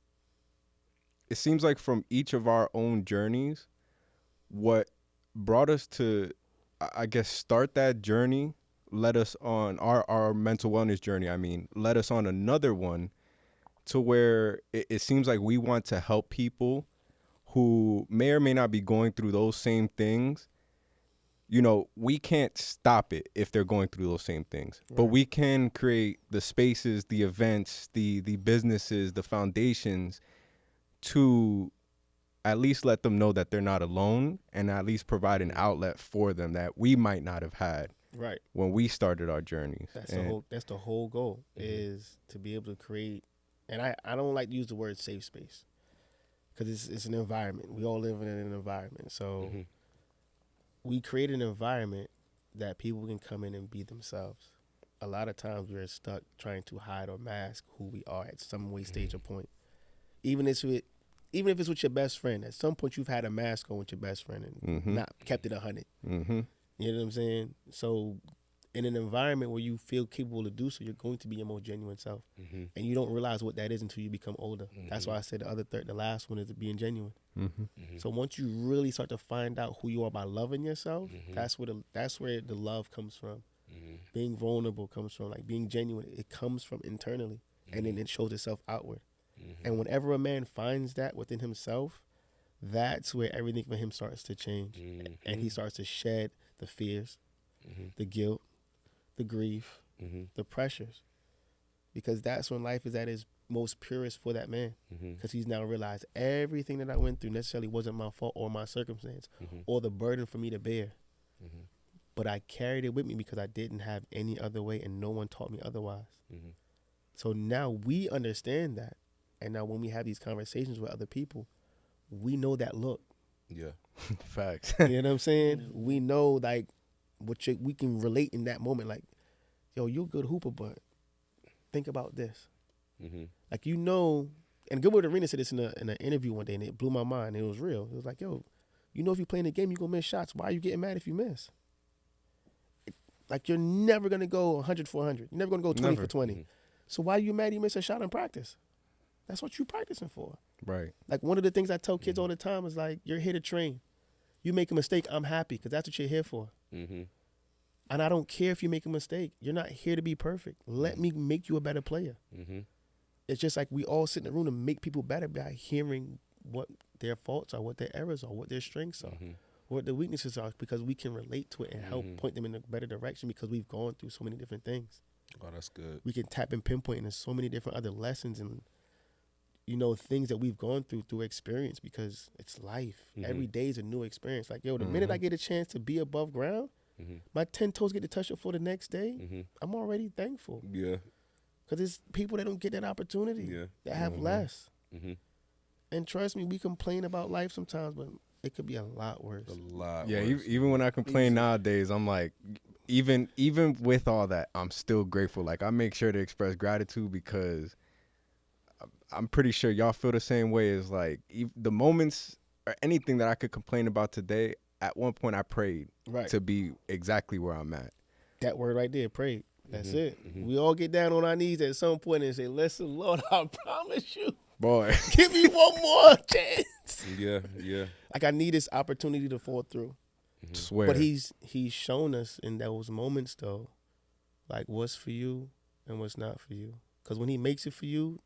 it seems like from each of our own journeys, what brought us to, I guess, start that journey, led us on our mental wellness journey. I mean, led us on another one to where it seems like we want to help people who may or may not be going through those same things. You know, we can't stop it if they're going through those same things, but Right. we can create the spaces, the events, the businesses, the foundations to at least let them know that they're not alone, and at least provide an outlet for them that we might not have had Right. when we started our journeys. That's And the whole goal, is to be able to create. And I don't like to use the word safe space, because it's an environment. We all live in an environment. So Mm-hmm. we create an environment that people can come in and be themselves. A lot of times we're stuck trying to hide or mask who we are at some way, stage, or point. Even if it's with your best friend, at some point you've had a mask on with your best friend and not kept it 100. mm-hmm. You know what I'm saying? So in an environment where you feel capable to do so, you're going to be your most genuine self. Mm-hmm. And you don't realize what that is until you become older. That's why I said the last one is being genuine. Mm-hmm. So once you really start to find out who you are by loving yourself, that's where the love comes from. Being vulnerable comes from, like, being genuine. It comes from internally, and then it shows itself outward. And whenever a man finds that within himself, that's where everything for him starts to change. And he starts to shed the fears, the guilt, the grief, the pressures. Because that's when life is at its most purest for that man. Because he's now realized everything that I went through necessarily wasn't my fault or my circumstance or the burden for me to bear. But I carried it with me because I didn't have any other way, and no one taught me otherwise. So now we understand that. And now when we have these conversations with other people, we know that look. Yeah. Facts. You know what I'm saying? We know, like, we can relate in that moment. Like, yo, you're a good hooper, but think about this. Like, you know, and Gilbert Arenas said this in an interview one day, and it blew my mind. It was real. It was like, yo, you know, if you play in the game, you're going to miss shots. Why are you getting mad if you miss? Like, you're never going to go 100 for 100. You're never going to go 20 Never. for 20. So why are you mad you miss a shot in practice? That's what you're practicing for. Right. Like, one of the things I tell kids all the time is, like, you're here to train. You make a mistake, I'm happy, because that's what you're here for. And I don't care if you make a mistake. You're not here to be perfect. Let me make you a better player. It's just like we all sit in the room to make people better by hearing what their faults are, what their errors are, what their strengths are, what their weaknesses are, because we can relate to it and help point them in a better direction, because we've gone through so many different things. Oh, that's good. We can tap and pinpoint into so many different other lessons, and things that we've gone through experience, because it's life. Mhm. Every day is a new experience. Like, yo, the minute I get a chance to be above ground, my 10 toes get to touch the floor the next day, I'm already thankful. Yeah. Because it's people that don't get that opportunity, Yeah. that have less. Mm-hmm. And trust me, we complain about life sometimes, but it could be a lot worse. A lot. Yeah, worse. even when I complain nowadays, I'm like, even with all that, I'm still grateful. Like, I make sure to express gratitude, because I'm pretty sure y'all feel the same way. As like the moments or anything that I could complain about today, at one point I prayed to be exactly where I'm at. That word right there, pray. That's it. We all get down on our knees at some point and say, listen, Lord, I promise you, Boy, give me one more chance. Yeah. Yeah. Like, I need this opportunity to fall through. swear. But he's shown us in those moments, though, like, what's for you and what's not for you. Because when he makes it for you,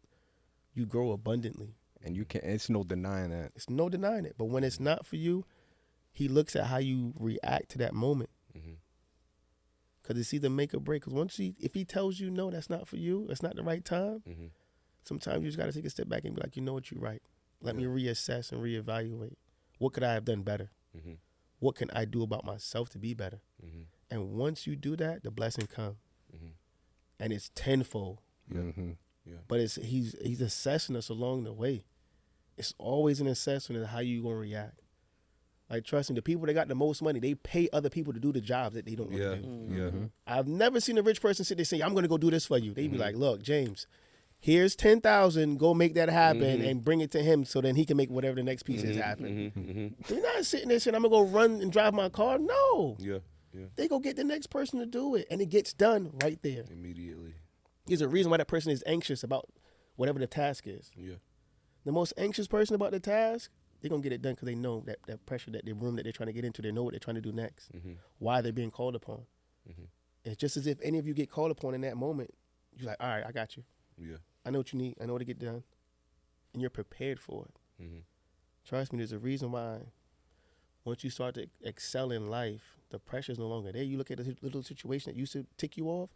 you grow abundantly. And it's no denying that. It's no denying it. But when it's not for you, he looks at how you react to that moment. Because it's either make or break. Because if he tells you, no, that's not for you, that's not the right time, sometimes you just got to take a step back and be like, you know what, you're right. Let me reassess and reevaluate. What could I have done better? What can I do about myself to be better? And once you do that, the blessing comes. And it's tenfold. Yeah. But he's assessing us along the way. It's always an assessment of how you going to react. Like, trust me, the people that got the most money, they pay other people to do the jobs that they don't want to do. Yeah. I've never seen a rich person sit there and say, I'm going to go do this for you. They be like, look, James, here's 10,000, go make that happen and bring it to him so then he can make whatever the next piece is happen. They're not sitting there saying, I'm going to go run and drive my car. No. Yeah. They go get the next person to do it, and it gets done right there. Immediately. There's a reason why that person is anxious about whatever the task is. Yeah. The most anxious person about the task, they're going to get it done because they know that pressure, that the room that they're trying to get into, they know what they're trying to do next, why they're being called upon. It's just as if any of you get called upon in that moment, you're like, all right, I got you. Yeah. I know what you need. I know what to get done. And you're prepared for it. Trust me, there's a reason why once you start to excel in life, the pressure's no longer there. You look at a little situation that used to tick you off,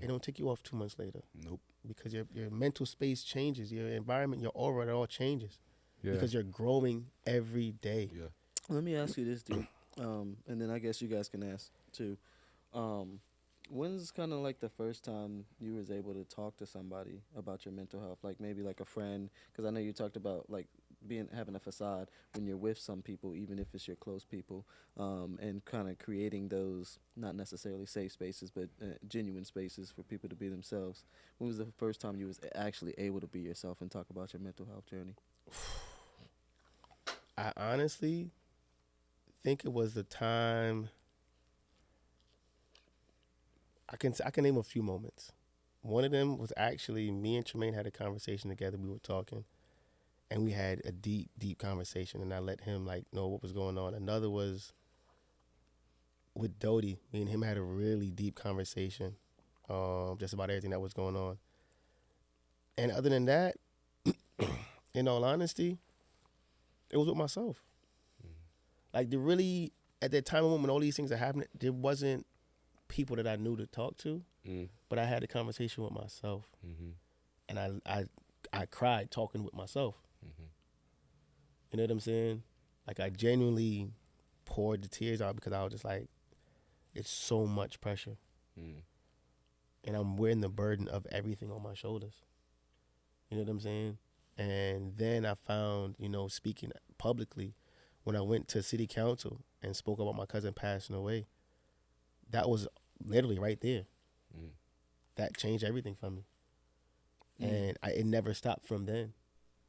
it don't tick you off 2 months later. Nope. Because your mental space changes, your environment, your aura, it all changes. Yeah. Because you're growing every day. Yeah. Let me ask you this, dude, and then I guess you guys can ask too. When's kind of like the first time you was able to talk to somebody about your mental health, like maybe like a friend? Because I know you talked about like having a facade when you're with some people, even if it's your close people, and kind of creating those not necessarily safe spaces, but genuine spaces for people to be themselves. When was the first time you was actually able to be yourself and talk about your mental health journey? I honestly think it was the time. I can name a few moments. One of them was actually me and Tremaine had a conversation together. We were talking, and we had a deep, deep conversation, and I let him know what was going on. Another was with Dodie. Me and him had a really deep conversation, just about everything that was going on. And other than that, in all honesty, it was with myself. Like, at that time when all these things are happening, there wasn't people that I knew to talk to, but I had a conversation with myself, and I cried talking with myself. You know what I'm saying? Like, I genuinely poured the tears out because I was just like, it's so much pressure, and I'm wearing the burden of everything on my shoulders. You know what I'm saying? And then I found, speaking publicly, when I went to city council and spoke about my cousin passing away, that was literally right there. That changed everything for me. And it never stopped from then,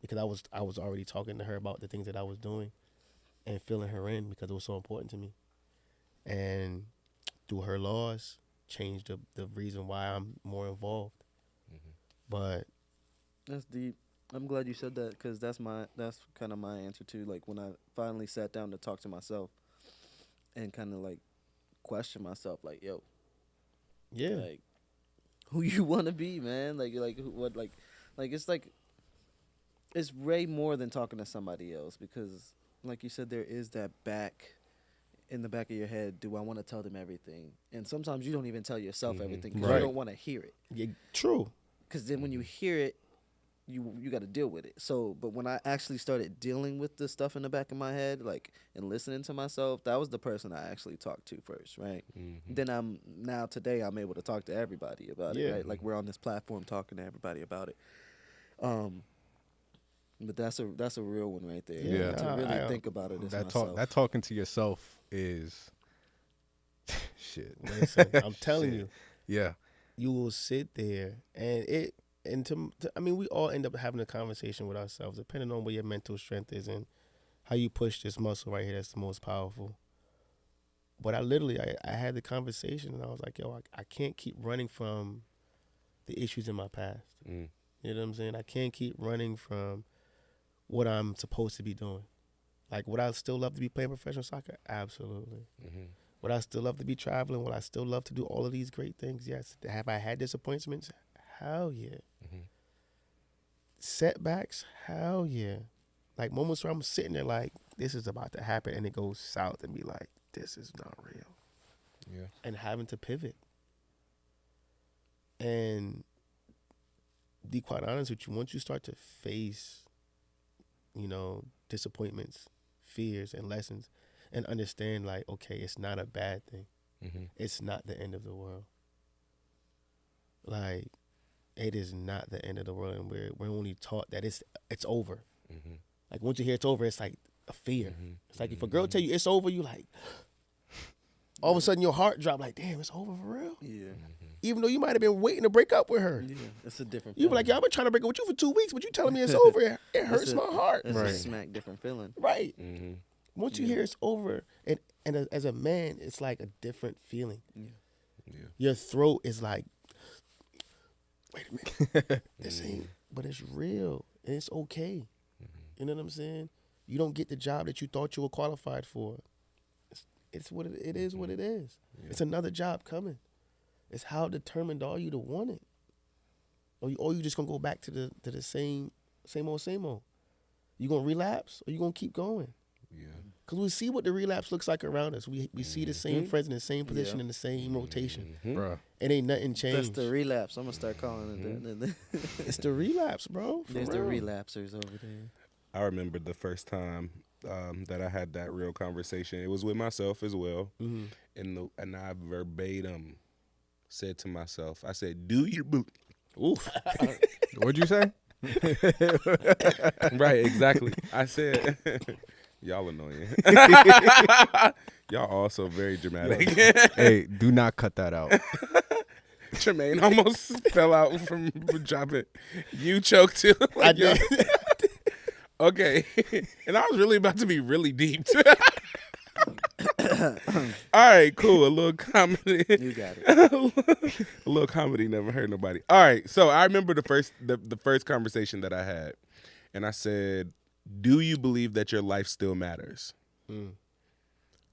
because I was already talking to her about the things that I was doing and filling her in because it was so important to me. And through her loss, changed the reason why I'm more involved. But That's deep. I'm glad you said that, because that's kind of my answer too. Like, when I finally sat down to talk to myself and kind of like question myself, like, yo, yeah, like, who you want to be, man? It's way more than talking to somebody else, because like you said, there is that in the back of your head, do I want to tell them everything? And sometimes you don't even tell yourself everything because you don't want to hear it. yeah, true. Because then when you hear it, you got to deal with it. So, but when I actually started dealing with the stuff in the back of my head, like, and listening to myself, that was the person I actually talked to first, right? Then today I'm able to talk to everybody about it, right? Like, we're on this platform talking to everybody about it. But that's a real one right there. Yeah. To really think about it as myself. That talking to yourself is shit. Listen, I'm telling Shit. you, Yeah. you will sit there I mean, we all end up having a conversation with ourselves, depending on where your mental strength is and how you push this muscle right here. That's the most powerful. But I had the conversation and I was like, yo, I can't keep running from the issues in my past. You know what I'm saying? I can't keep running from what I'm supposed to be doing. Like, would I still love to be playing professional soccer? Absolutely. Would I still love to be traveling? Would I still love to do all of these great things? Yes. Have I had disappointments? Hell yeah. Setbacks? Hell yeah. Like, moments where I'm sitting there like, this is about to happen, and it goes south and be like, this is not real. Yeah. And having to pivot. And be quite honest with you, once you start to face, disappointments, fears, and lessons, and understand, like, okay, it's not a bad thing. It's not the end of the world. Like, it is not the end of the world, and we're only taught that it's over. Like, once you hear it's over, it's like a fear. It's like if a girl tell you it's over, you like, all of a sudden your heart drop, like, damn, it's over for real? Yeah. Even though you might have been waiting to break up with her. Yeah, it's a different You be like, yo, I've been trying to break up with you for 2 weeks, but you telling me it's over. It hurts my heart. It's a smack different feeling. Right. Once you hear it's over, and as a man, it's like a different feeling. Your throat is like, wait a minute, this ain't, but it's real, and it's okay. You know what I'm saying? You don't get the job that you thought you were qualified for. It's what it is. What it is. It's another job coming. It's how determined are you to want it, or you just gonna go back to the same old. You gonna relapse, or you gonna keep going? Yeah. Cause we see what the relapse looks like around us. We see the same friends in the same position in the same rotation. Bruh. It ain't nothing changed. That's the relapse. I'm gonna start calling it that. It's the relapse, bro. There's the relapsers over there. I remember the first time that I had that real conversation. It was with myself as well, and I verbatim said to myself, I said, "Do you believe?" Oof. What'd you say? Right, exactly. I said, "Y'all annoying." Y'all also very dramatic. Hey, do not cut that out. Tremaine almost fell out from dropping. You choked too. I did. Okay. And I was really about to be really deep. All right, cool. A little comedy. You got it. A little comedy never hurt nobody. All right. So I remember the first conversation that I had, and I said, "Do you believe that your life still matters?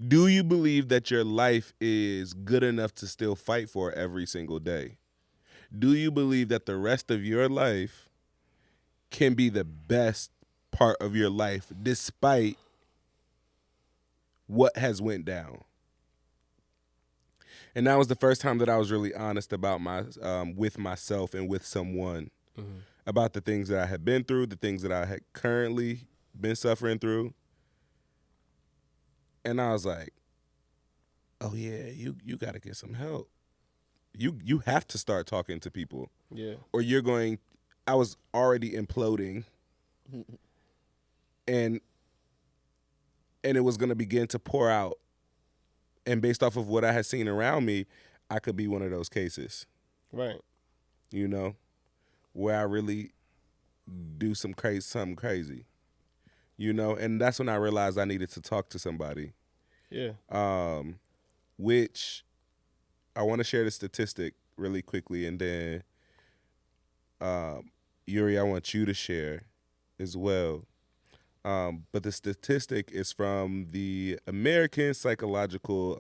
Do you believe that your life is good enough to still fight for every single day? Do you believe that the rest of your life can be the best part of your life despite what has went down?" And that was the first time that I was really honest about with myself and with someone about the things that I had been through, the things that I had currently been suffering through. And I was like, "Oh yeah, you got to get some help. You have to start talking to people, or you're going." I was already imploding, and it was going to begin to pour out. And based off of what I had seen around me, I could be one of those cases. Right. You know, where I really do something crazy. You know, and that's when I realized I needed to talk to somebody. Yeah. Which I want to share the statistic really quickly, and then Yuri, I want you to share as well. But the statistic is from the American Psychological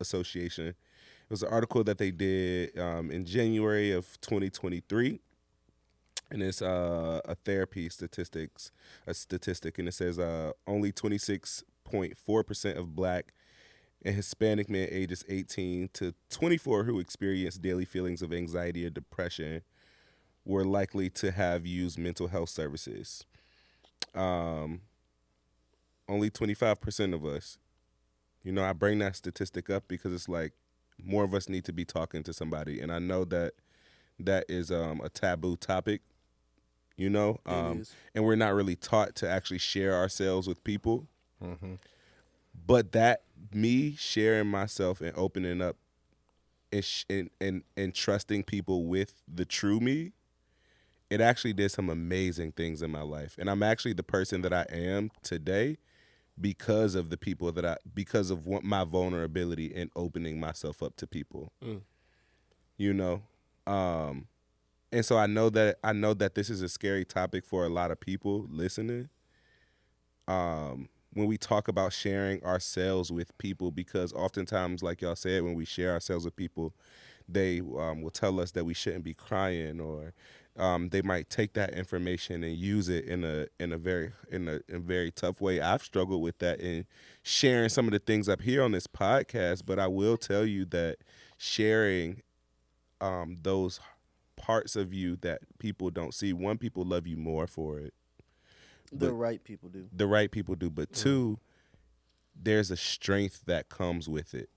Association. It was an article that they did in January of 2023. And it's a therapy statistic, and it says only 26.4% of Black and Hispanic men ages 18 to 24 who experience daily feelings of anxiety or depression were likely to have used mental health services. Only 25% of us. You know, I bring that statistic up because it's like more of us need to be talking to somebody, and I know that is a taboo topic. You know, It is. and we're not really taught to actually share ourselves with people. Mm-hmm. But that me sharing myself and opening up and trusting people with the true me, it actually did some amazing things in my life. And I'm actually the person that I am today because of the people because of my vulnerability and opening myself up to people. You know, and so I know that this is a scary topic for a lot of people listening. When we talk about sharing ourselves with people, because oftentimes, like y'all said, when we share ourselves with people, they will tell us that we shouldn't be crying, or they might take that information and use it in a very tough way. I've struggled with that in sharing some of the things up here on this podcast, but I will tell you that sharing those parts of you that people don't see. One, people love you more for it. The right people do. The right people do, but two, there's a strength that comes with it.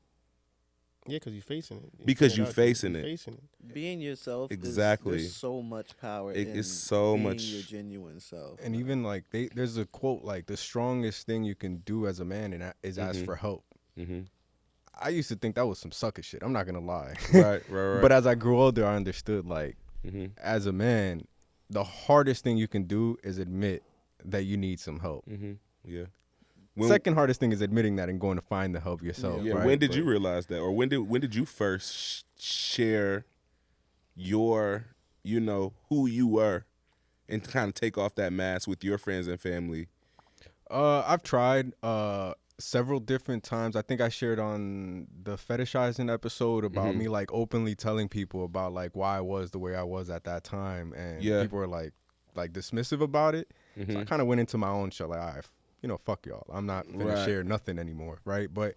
Yeah, because you're facing it. Because you're you facing it. Facing it. Being yourself, Exactly. there's so much power It in is so being much- your genuine self. And even like there's a quote like the strongest thing you can do as a man is ask for help. Mm-hmm. I used to think that was some sucker shit. I'm not gonna lie. Right. But as I grew older, I understood like Mm-hmm. as a man, the hardest thing you can do is admit that you need some help. Mm-hmm. Yeah. Second hardest thing is admitting that and going to find the help yourself. Yeah. Right? When did you But- realize that, or when did you first share your, who you were, and kind of take off that mask with your friends and family? I've tried several different times. I think I shared on the fetishizing episode about me like openly telling people about like why I was the way I was at that time, and people were like dismissive about it. So I kind of went into my own shell, like, all right, fuck y'all. I'm not gonna share nothing anymore, right? But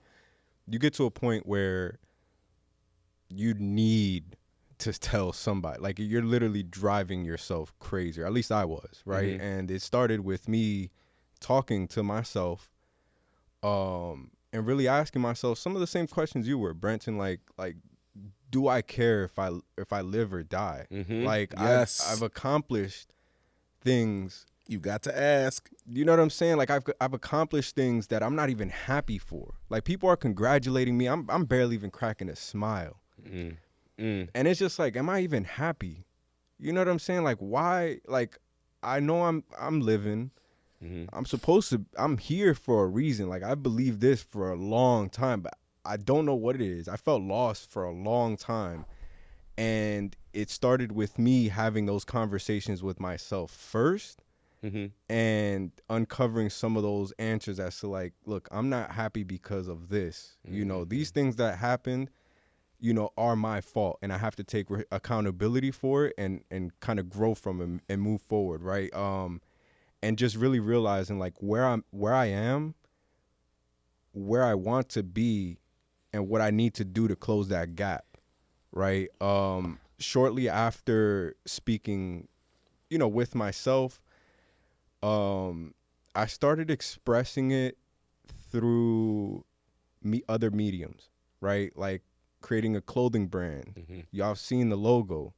you get to a point where you need to tell somebody, like you're literally driving yourself crazy, or at least I was, right? And it started with me talking to myself, and really asking myself some of the same questions you were, Brenton, like do I care if I live or die? Like Yes. I've accomplished things. You got to ask. You know what I'm saying? Like I've accomplished things that I'm not even happy for. Like people are congratulating me. I'm barely even cracking a smile. And it's just like, am I even happy? You know what I'm saying? Like why? Like I know I'm living. I'm here for a reason. Like I believe this for a long time, but I don't know what it is. I felt lost for a long time. And it started with me having those conversations with myself first. And uncovering some of those answers as to like, look, I'm not happy because of this. These things that happened, are my fault, and I have to take accountability for it and kind of grow from it and move forward, right? And just really realizing like where I am, where I want to be, and what I need to do to close that gap, right? Shortly after speaking, with myself, I started expressing it through other mediums, right? Like creating a clothing brand. Y'all have seen the logo.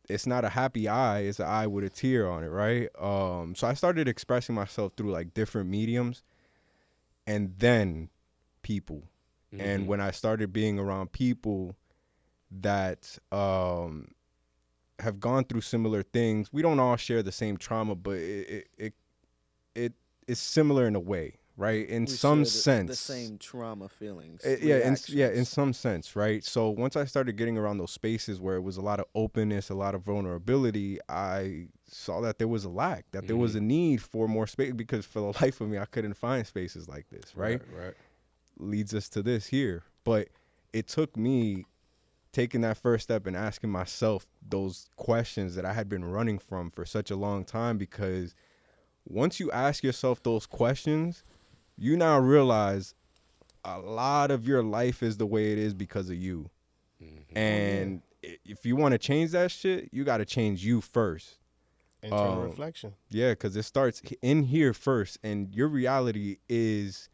It's not a happy eye, it's an eye with a tear on it, right? So I started expressing myself through like different mediums, and then people. And when I started being around people that have gone through similar things, we don't all share the same trauma, but it is similar in a way, right? In We some share sense, the same trauma feelings. in some sense, right? So once I started getting around those spaces where it was a lot of openness, a lot of vulnerability, I saw that there was a lack, that there was a need for more space, because for the life of me, I couldn't find spaces like this, right? Right. Leads us to this here. But it took me taking that first step and asking myself those questions that I had been running from for such a long time, because once you ask yourself those questions, you now realize a lot of your life is the way it is because of you. And if you want to change that shit, you got to change you first. Internal reflection. Yeah, because it starts in here first, and your reality is,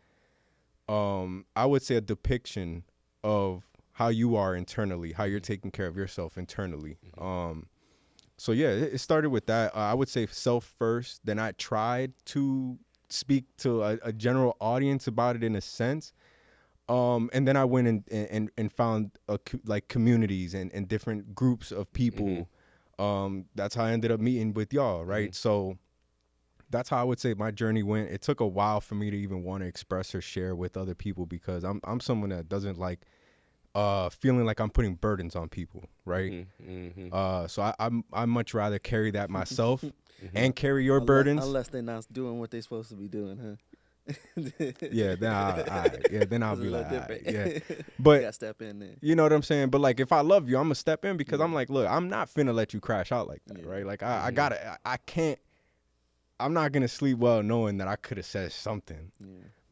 I would say, a depiction of how you are internally, how you're taking care of yourself internally. So yeah, it started with that. I would say self first. Then I tried to speak to a general audience about it in a sense. And then I went and found like communities and different groups of people. That's how I ended up meeting with y'all, right? So that's how I would say my journey went. It took a while for me to even want to express or share with other people, because I'm someone that doesn't like feeling like I'm putting burdens on people, right? So I much rather carry that myself and carry your burdens. Unless they're not doing what they're supposed to be doing, huh? Yeah, then I'll be like, different. yeah. You But gotta step in there. you know what I'm saying? But like, if I love you, I'm gonna step in, because I'm like, look, I'm not finna let you crash out like that, right? Like I can't. I'm not gonna sleep well knowing that I could have said something.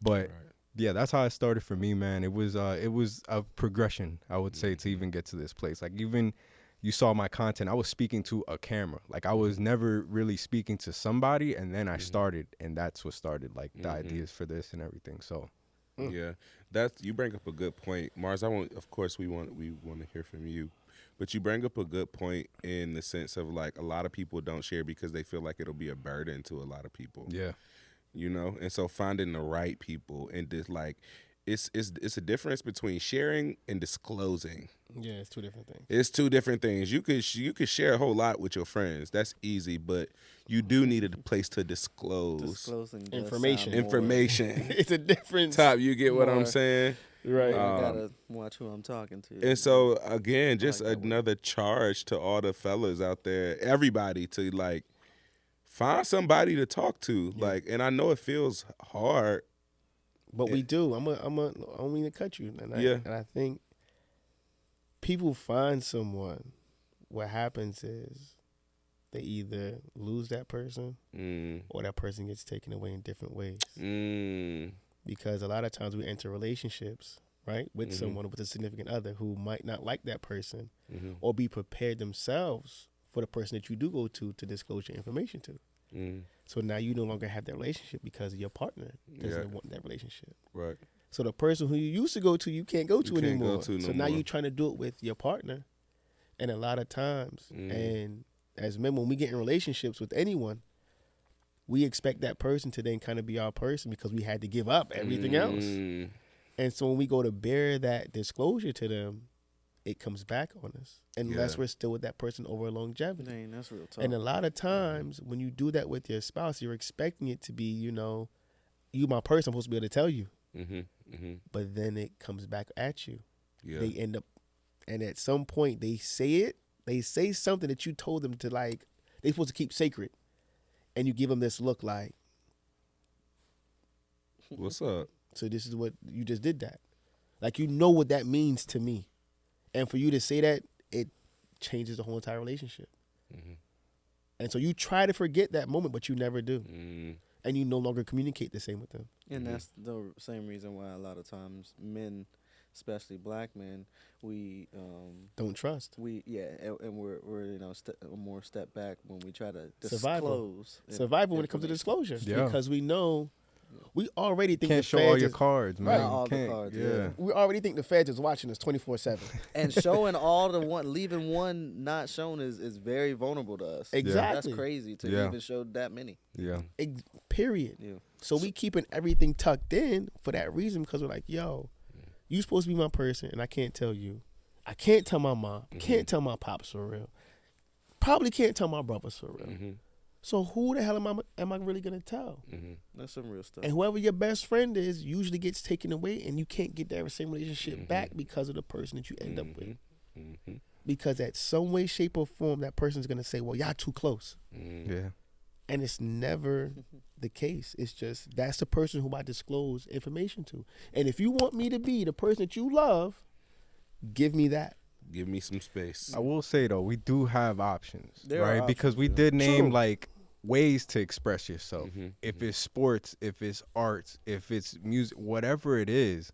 But yeah, that's how it started for me, man. It was a progression, I would say, to even get to this place. Like, even you saw my content, I was speaking to a camera. Like, I was never really speaking to somebody, and then I started, and that's what started, like, the ideas for this and everything. So Yeah, you bring up a good point, Mars. Of course, we want to hear from you, but you bring up a good point in the sense of, like, a lot of people don't share because they feel like it'll be a burden to a lot of people. yeah, You know, and so finding the right people and just like, it's a difference between sharing and disclosing. Yeah, it's two different things. It's two different things. You could share a whole lot with your friends. That's easy, but you do need a place to disclose Disclosing does Information. sound more- information. It's a difference. Top, you get what I'm more. saying? Right. I gotta watch who I'm talking to. And so again, just like that another charge to all the fellas out there, everybody, to like find somebody to talk to. Like, and I know it feels hard. But we do. I don't mean to cut you. And I think people find someone. What happens is they either lose that person or that person gets taken away in different ways. Because a lot of times we enter relationships, right, with someone, with a significant other who might not like that person or be prepared themselves for the person that you do go to disclose your information to. So now you no longer have that relationship because your partner doesn't want that relationship. Right. So the person who you used to go to, you can't go to You can't anymore. go to no so now more. you're trying to do it with your partner. And a lot of times, and as men, when we get in relationships with anyone, we expect that person to then kind of be our person because we had to give up everything else. And so when we go to bear that disclosure to them, it comes back on us unless we're still with that person over longevity. Dang, that's real tough. And a lot of times when you do that with your spouse, you're expecting it to be, you know, you my person, I'm supposed to be able to tell you. But then it comes back at you. Yeah. They end up, and at some point they say something that you told them to, like, they're supposed to keep sacred. And you give them this look like, What's up? so this is what, you just did that. Like, you know what that means to me. And for you to say that, it changes the whole entire relationship. And so you try to forget that moment, but you never do. And you no longer communicate the same with them. And that's the same reason why a lot of times men, especially black men, we Don't trust. and we're you know more step back when we try to Survival. disclose Survival when it comes to disclosure. Yeah. Because we know, we already think can't the show feds all your is- cards, man. Right. You All the can't- cards, yeah. We already think the feds is watching us 24/7. and showing all the one, leaving one not shown is very vulnerable to us. Exactly. That's crazy to Yeah. even show that many. Yeah. Period. Yeah. So we keeping everything tucked in for that reason, because we're like, yo, you supposed to be my person, and I can't tell you. I can't tell my mom. Can't tell my pops for real. Probably can't tell my brothers for real. So who the hell am I really gonna tell? That's some real stuff. And whoever your best friend is usually gets taken away, and you can't get that same relationship back because of the person that you end up with. Because at some way, shape, or form, that person's gonna say, "Well, y'all too close," Yeah. and it's never the case. It's just that's the person who I disclose information to. And if you want me to be the person that you love, give me that. Give me some space. I will say though, we do have options, There are right? Because we options, did name True. like ways to express yourself. If it's sports, if it's arts, if it's music, whatever it is,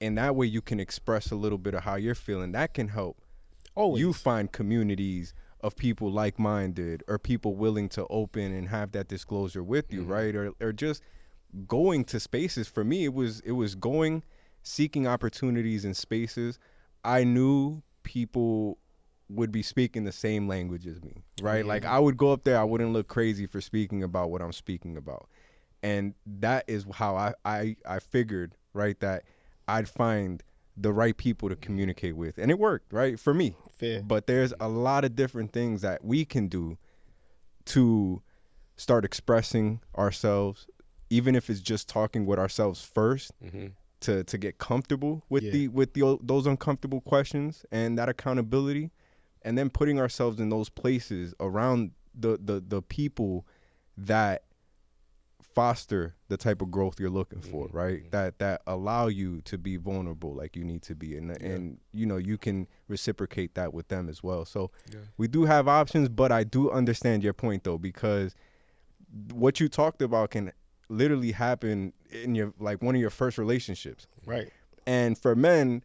and that way you can express a little bit of how you're feeling. That can help. Always. you find communities of people like-minded or people willing to open and have that disclosure with you, right? Or just going to spaces. For me, it was going, seeking opportunities in spaces. I knew people would be speaking the same language as me, right? Like I would go up there, I wouldn't look crazy for speaking about what I'm speaking about. And that is how I figured, right, that I'd find the right people to communicate with. And it worked, right, for me. Fair. But there's a lot of different things that we can do to start expressing ourselves, even if it's just talking with ourselves first, to get comfortable with those uncomfortable questions and that accountability, and then putting ourselves in those places around the people that foster the type of growth you're looking for, right? That allow you to be vulnerable like you need to be, and you know, you can reciprocate that with them as well. So we do have options, but I do understand your point though, because what you talked about can literally happen in your, like, one of your first relationships, Right. and for men,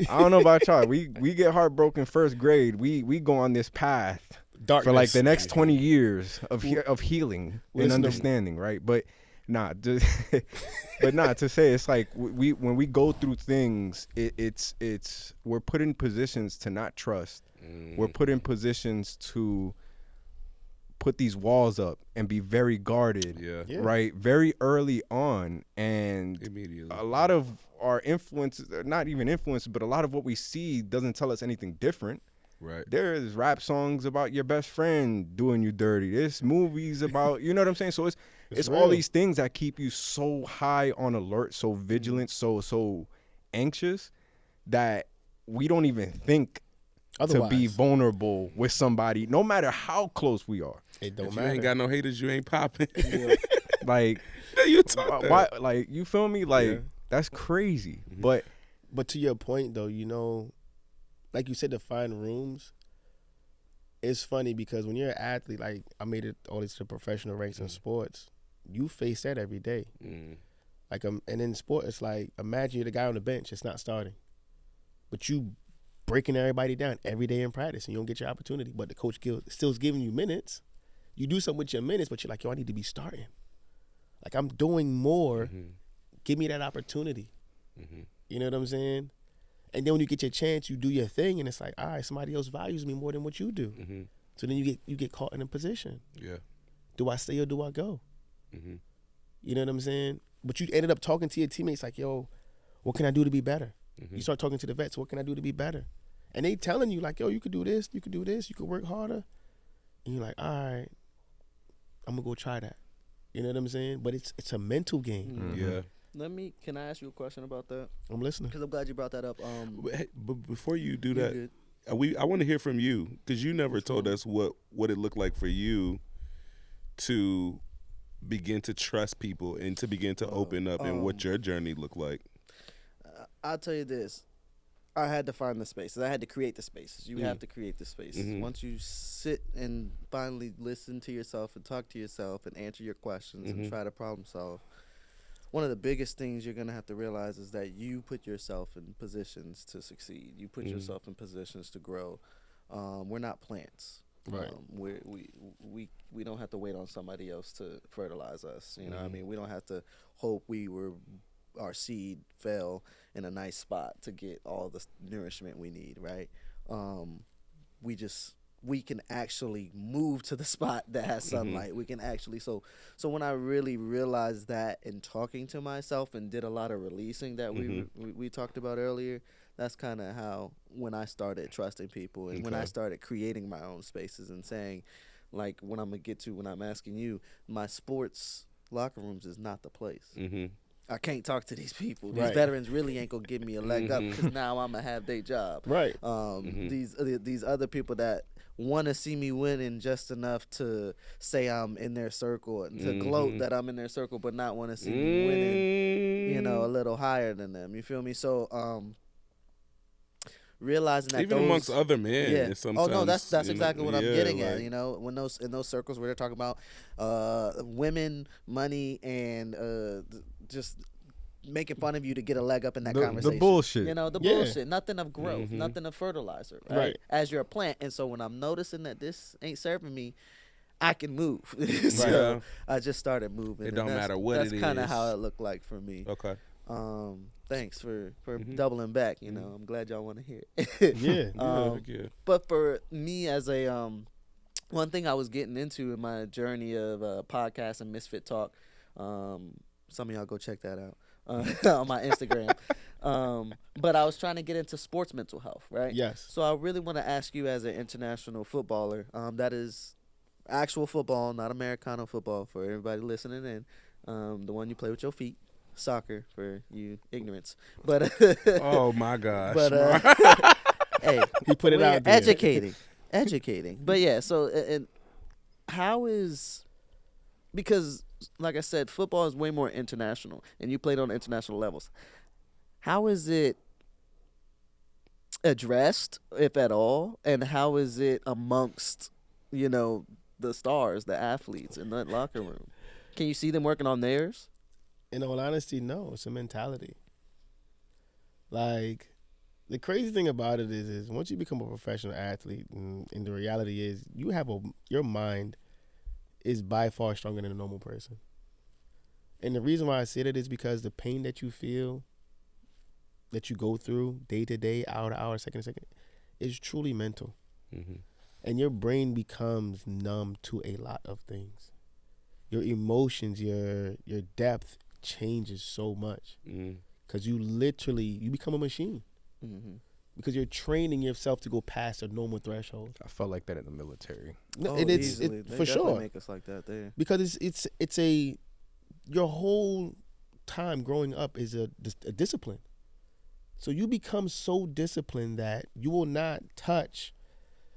I don't know about y'all, we get heartbroken first grade, we go on this path Darkness. for like the next 20 years of healing and Listen to- understanding, right? But not to say, it's like when we go through things, it's we're put in positions to not trust. We're put in positions to put these walls up and be very guarded, right? Very early on, and Immediately. a lot of our influence, not even influence, but a lot of what we see doesn't tell us anything different. Right. There's rap songs about your best friend doing you dirty. There's movies about, you know what I'm saying? So it's all real. these things that keep you so high on alert, so vigilant, so anxious that we don't even think Otherwise, to be vulnerable with somebody, no matter how close we are. it don't If matter. you ain't got no haters, you ain't popping. Like, You talk that. why? Like, you feel me? Like, that's crazy. But But to your point, though, you know, like you said, to find rooms, it's funny because when you're an athlete, like I made it all these to professional ranks in sports, you face that every day. Like, and in sport, it's like, imagine you're the guy on the bench, it's not starting. But you breaking everybody down every day in practice and you don't get your opportunity. But the coach still is giving you minutes. You do something with your minutes, but you're like, yo, I need to be starting. Like, I'm doing more. Give me that opportunity. You know what I'm saying? And then when you get your chance, you do your thing, and it's like, all right, somebody else values me more than what you do. So then you get caught in a position. Yeah. Do I stay or do I go? You know what I'm saying? But you ended up talking to your teammates like, yo, what can I do to be better? You start talking to the vets, what can I do to be better? And they telling you like, yo, you could do this, you could do this, you could work harder. And you're like, all right, I'm gonna go try that. You know what I'm saying? But it's a mental game. Yeah. Can I ask you a question about that? I'm listening. Because I'm glad you brought that up. But before you do You're that, good. I want to hear from you, because you never told us what it looked like for you to begin to trust people and to begin to open up, and what your journey looked like. I'll tell you this. I had to find the spaces. I had to create the spaces. You have to create the spaces. Once you sit and finally listen to yourself and talk to yourself and answer your questions and try to problem solve, one of the biggest things you're going to have to realize is that you put yourself in positions to succeed. You put yourself in positions to grow. We're not plants. Right. We don't have to wait on somebody else to fertilize us. You know what I mean? We don't have to hope our seed fell in a nice spot to get all the nourishment we need, right? We can actually move to the spot that has sunlight. We can actually, so when I really realized that in talking to myself and did a lot of releasing that we talked about earlier, that's kind of how, when I started trusting people and when I started creating my own spaces and saying, like, when I'm asking you, my sports locker rooms is not the place. I can't talk to these people. These veterans really ain't gonna give me a leg up, because now I'm gonna have their job. Right. These other people that want to see me winning just enough to say I'm in their circle and to gloat that I'm in their circle, but not want to see me winning, you know, a little higher than them. You feel me? So realizing that Even amongst other men, sometimes. Oh no, that's exactly what I'm getting at. like- You know, when in those circles where they're talking about women, money, and just making fun of you to get a leg up in that The conversation. bullshit. You know, the Yeah. bullshit. Nothing of growth, nothing of fertilizer, right? Right. As you're a plant. And so when I'm noticing that this ain't serving me, I can move. So Yeah. I just started moving. It and don't that's- matter what that's it kind of is. how it looked like for me. Okay. Thanks for doubling back. You know, I'm glad y'all want to hear it. Yeah. Good. But for me as a one thing I was getting into in my journey of podcast and Misfit Talk, some of y'all go check that out on my Instagram. But I was trying to get into sports mental health, right? Yes. So I really want to ask you, as an international footballer, that is actual football, not Americano football, for everybody listening in, the one you play with your feet. Soccer for you ignorants, but Oh my gosh. but hey, He put it we're out there. educating. But yeah, so and how is, because like I said, football is way more international, and you played on international levels. How is it addressed, if at all, and how is it amongst the stars, the athletes in that locker room? Can you see them working on theirs? In all honesty, no. It's a mentality. Like, the crazy thing about it is once you become a professional athlete, and the reality is your mind is by far stronger than a normal person. And the reason why I say that is because the pain that you feel, that you go through day to day, hour to hour, second to second, is truly mental. Mm-hmm. And your brain becomes numb to a lot of things. Your emotions, your depth changes so much because you become a machine because you're training yourself to go past a normal threshold. I felt like that in the military. No, Oh, and it's easily. They for definitely sure make us like that there. because it's your whole time growing up is a discipline. So you become so disciplined that you will not touch.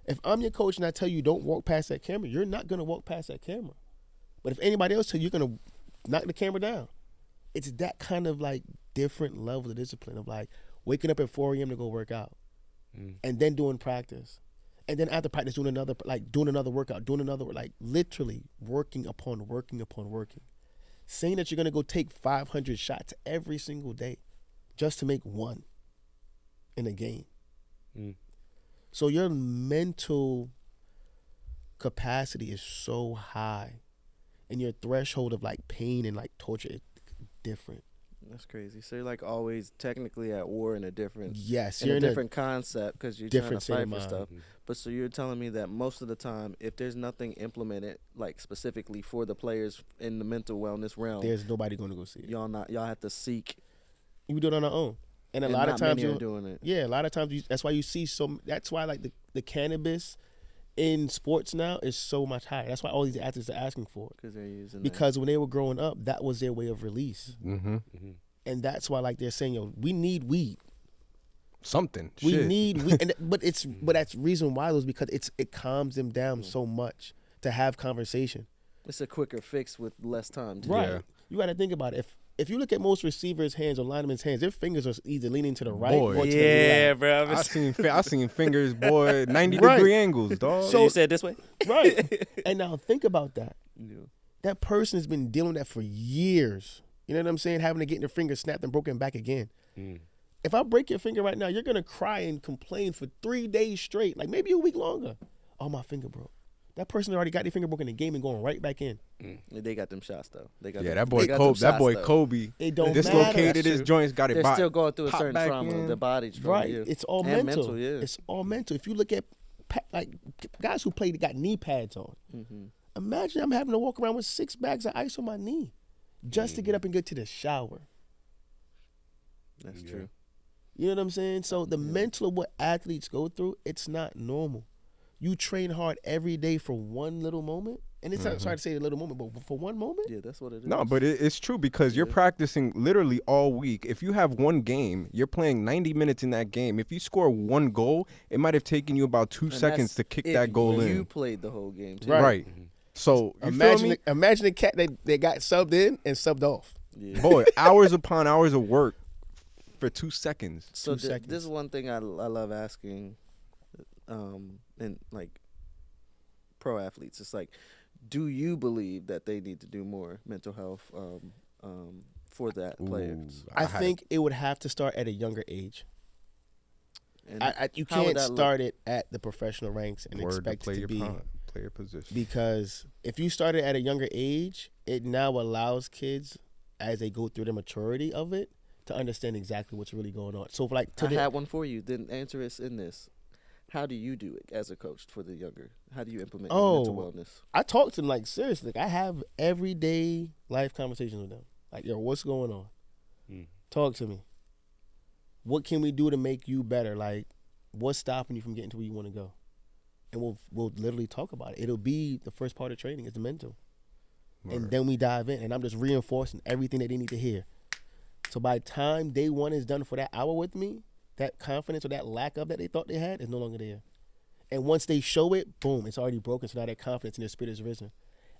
If I'm your coach and I tell you don't walk past that camera, you're not gonna walk past that camera. But if anybody else tells you, you're gonna knock the camera down. It's that kind of like different level of discipline of like waking up at 4 a.m. to go work out and then doing practice. And then after practice doing another workout, like literally working upon working. Saying that you're going to go take 500 shots every single day just to make one in a game. So your mental capacity is so high and your threshold of like pain and like torture is different. That's crazy. So you're like always technically at war in a different, Yes, in you're a in a different concept because you're trying to different state fight of for mind. stuff. But so you're telling me that most of the time, if there's nothing implemented like specifically for the players in the mental wellness realm, There's nobody going to go see it. y'all have to seek. You do it on our own. And a and lot of not times many are you doing it. yeah, a lot of times that's why you see that's why like the cannabis in sports now is so much higher. That's why all these athletes are asking for it. Because they're using Because when they were growing up, that was their way of release. And that's why like they're saying, yo, we need weed. Something. We Shit. need weed. But that's reason why was because it calms them down so much to have conversation. it's a quicker fix with less time. too. Right. Yeah. You got to think about it. If you look at most receivers' hands or linemen's hands, their fingers are either leaning to the right Boy. or to the left. bro. I seen fingers, boy, 90 Right. degree angles, dog. So you said this way? Right. And now think about that. Yeah. That person has been dealing with that for years. You know what I'm saying? Having to get their finger snapped and broken back again. If I break your finger right now, you're going to cry and complain for 3 days straight, like maybe a week longer. Oh, my finger broke. That person already got their finger broken in the game and going right back in. They got them shots though. They got Yeah, them, that boy they got Kobe. them That shots, boy though. Kobe It don't dislocated matter. his joints. Got it. They're still going through a pop certain back trauma. in. The body's from Right. you. It's all And mental. yeah. It's all mental. If you look at like guys who played got knee pads on. Imagine I'm having to walk around with 6 bags of ice on my knee just to get up and get to the shower. That's true. You know what I'm saying? So the mental of what athletes go through, it's not normal. You train hard every day for one little moment. And it's not sorry to say a little moment, but for one moment? Yeah, that's what it is. No, but it's true because you're practicing literally all week. If you have one game, you're playing 90 minutes in that game. If you score one goal, it might have taken you about 2 And seconds that's to kick if that goal You in. played the whole game too. Right. So you Imagine feel me? imagine the cat they got subbed in and subbed off. Yeah. Boy, hours upon hours of work for 2 seconds. So 2 seconds. this is one thing I love asking, and like pro athletes. It's like, do you believe that they need to do more mental health for that player? Ooh, I think it would have to start at a younger age. And You how would can't that look? start it at the professional ranks and word to expect play it to your be. play your position. Because if you start it at a younger age, it now allows kids, as they go through the maturity of it, to understand exactly what's really going on. So, like, I had one for you. Then answer is in this. How do you do it as a coach for the younger? How do you implement your mental wellness? I talk to them like seriously. Like, I have everyday life conversations with them. Like, yo, what's going on? Talk to me. What can we do to make you better? Like, what's stopping you from getting to where you want to go? And we'll literally talk about it. It'll be the first part of training is the mental. And then we dive in, and I'm just reinforcing everything that they need to hear. So by the time day one is done for that hour with me, that confidence or that lack of that they thought they had is no longer there. And once they show it, boom, it's already broken. So now that confidence in their spirit is risen.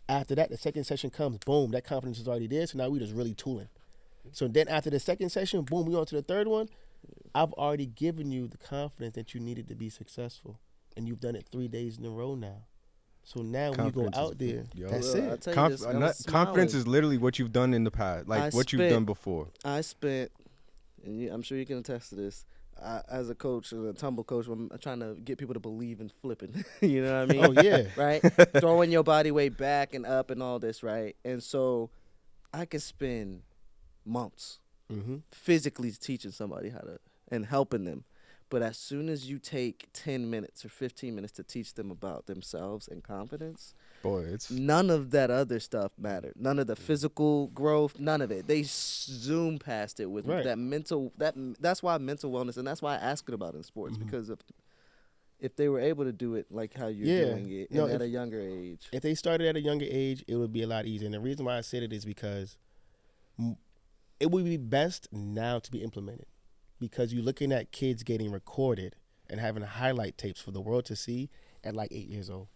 After that, the second session comes, boom, that confidence is already there. So now we just really tooling. So then after the second session, boom, we on to the third one. I've already given you the confidence that you needed to be successful. And you've done it 3 days in a row now. So now when you go out there, that's Well, I'll it. tell you this, I was Confidence smiling. is literally what you've done in the past, like what you've done before. I spent, and I'm sure you can attest to this, as a coach, a tumble coach, I'm trying to get people to believe in flipping. You know what I mean? Oh, yeah. Right? Throwing your body weight back and up and all this, right? And so I could spend months physically teaching somebody how to, and helping them. But as soon as you take 10 minutes or 15 minutes to teach them about themselves and confidence, Boy, it's none of that other stuff mattered. None of the physical growth, none of it. They zoom past it with Right. that mental. That's why mental wellness, and that's why I ask it about in sports, because if they were able to do it like how you're doing it, and at a younger age. If they started at a younger age, it would be a lot easier. And the reason why I said it is because it would be best now to be implemented. Because you're looking at kids getting recorded and having highlight tapes for the world to see at like 8 years old.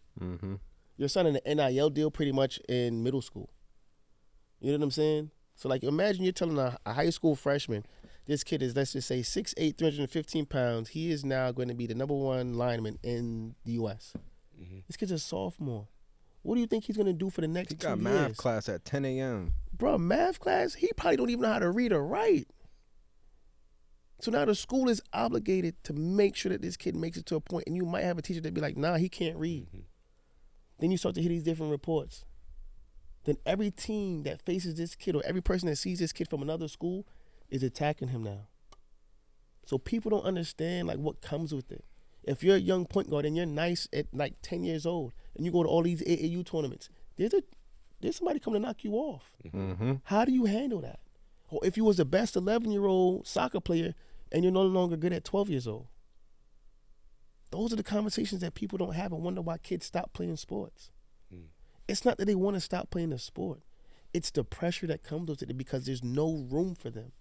You're signing an NIL deal pretty much in middle school. You know what I'm saying? So, like, imagine you're telling a high school freshman, this kid is, let's just say, 6'8", 315 pounds. He is now going to be the #1 lineman in the U.S. This kid's a sophomore. What do you think he's going to do for the next 2 years? He got math class at 10 a.m. Bro, math class? He probably don't even know how to read or write. So now the school is obligated to make sure that this kid makes it to a point, and you might have a teacher that be like, nah, he can't read. Then you start to hear these different reports. Then every team that faces this kid or every person that sees this kid from another school is attacking him now. So people don't understand like what comes with it. If you're a young point guard and you're nice at like 10 years old and you go to all these AAU tournaments, there's somebody coming to knock you off. How do you handle that? Or if you was the best 11-year-old soccer player and you're no longer good at 12 years old. Those are the conversations that people don't have and wonder why kids stop playing sports. It's not that they want to stop playing the sport. It's the pressure that comes with it because there's no room for them.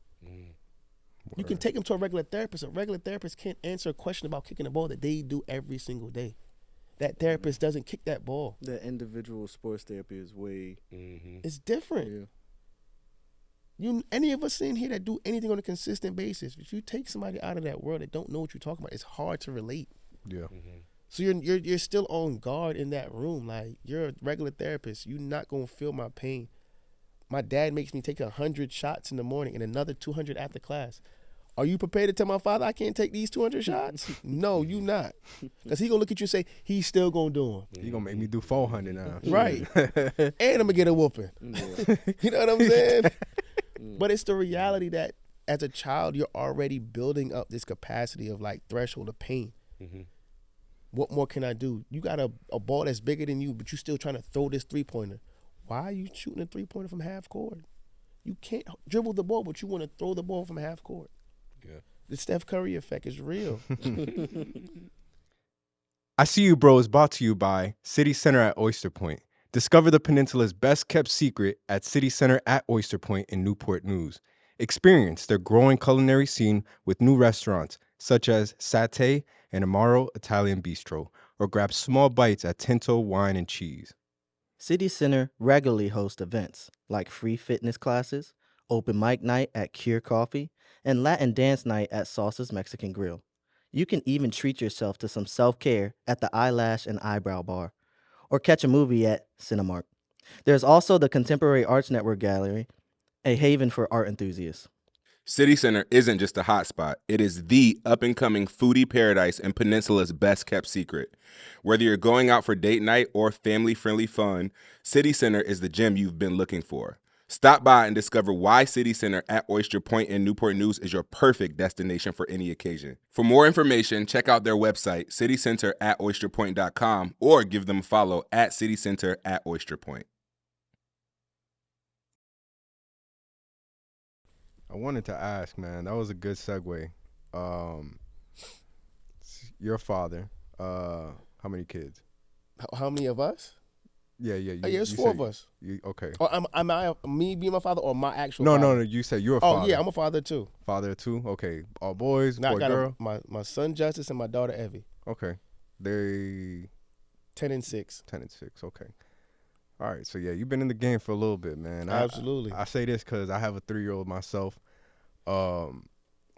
You can take them to a regular therapist. A regular therapist can't answer a question about kicking a ball that they do every single day. That therapist doesn't kick that ball. The individual sports therapy is way... It's different. Any of us in here that do anything on a consistent basis, if you take somebody out of that world that don't know what you're talking about, it's hard to relate. Yeah. So you're still on guard in that room. Like, you're a regular therapist. You're not gonna feel my pain. My dad makes me take 100 shots in the morning and another 200 after class. Are you prepared to tell my father I can't take these 200 shots? No, you not. Because he gonna look at you and say, he's still gonna do them. He gonna make me do 400 now. Right. And I'm gonna get a whooping. You know what I'm saying? But it's the reality that as a child, you're already building up this capacity of like threshold of pain. What more can I do? You got a ball that's bigger than you, but you're still trying to throw this three-pointer. Why are you shooting a three-pointer from half court? You can't dribble the ball, but you want to throw the ball from half court. Yeah. The Steph Curry effect is real. ISYB Bro is brought to you by City Center at Oyster Point. Discover the Peninsula's best-kept secret at City Center at Oyster Point in Newport News. Experience their growing culinary scene with new restaurants such as Satay and Amaro Italian Bistro, or grab small bites at Tinto Wine and Cheese. City Center regularly hosts events like free fitness classes, open mic night at Cure Coffee, and Latin dance night at Salsa's Mexican Grill. You can even treat yourself to some self-care at the Eyelash and Eyebrow Bar, or catch a movie at Cinemark. There's also the Contemporary Arts Network Gallery a haven for art enthusiasts. City Center isn't just a hotspot. It is the up-and-coming foodie paradise and Peninsula's best-kept secret. Whether you're going out for date night or family-friendly fun, City Center is the gem you've been looking for. Stop by and discover why City Center at Oyster Point in Newport News is your perfect destination for any occasion. For more information, check out their website, citycenter@oysterpoint.com, or give them a follow at citycenter@oysterpoint. I wanted to ask, man, that was a good segue. Your father, how many kids? How many of us? Yeah. It's 4 of us. Okay. Or am I me being my father or my actual No, father? no. You said you're a father. Oh, yeah, I'm a father too. Father of 2? Okay. All boys, Now I boy, got girl? my son Justice and my daughter Evie. Okay. They 10 and 6. 10 and 6. Okay. All right. So, yeah, you've been in the game for a little bit, man. Absolutely. I say this because I have a 3-year-old myself.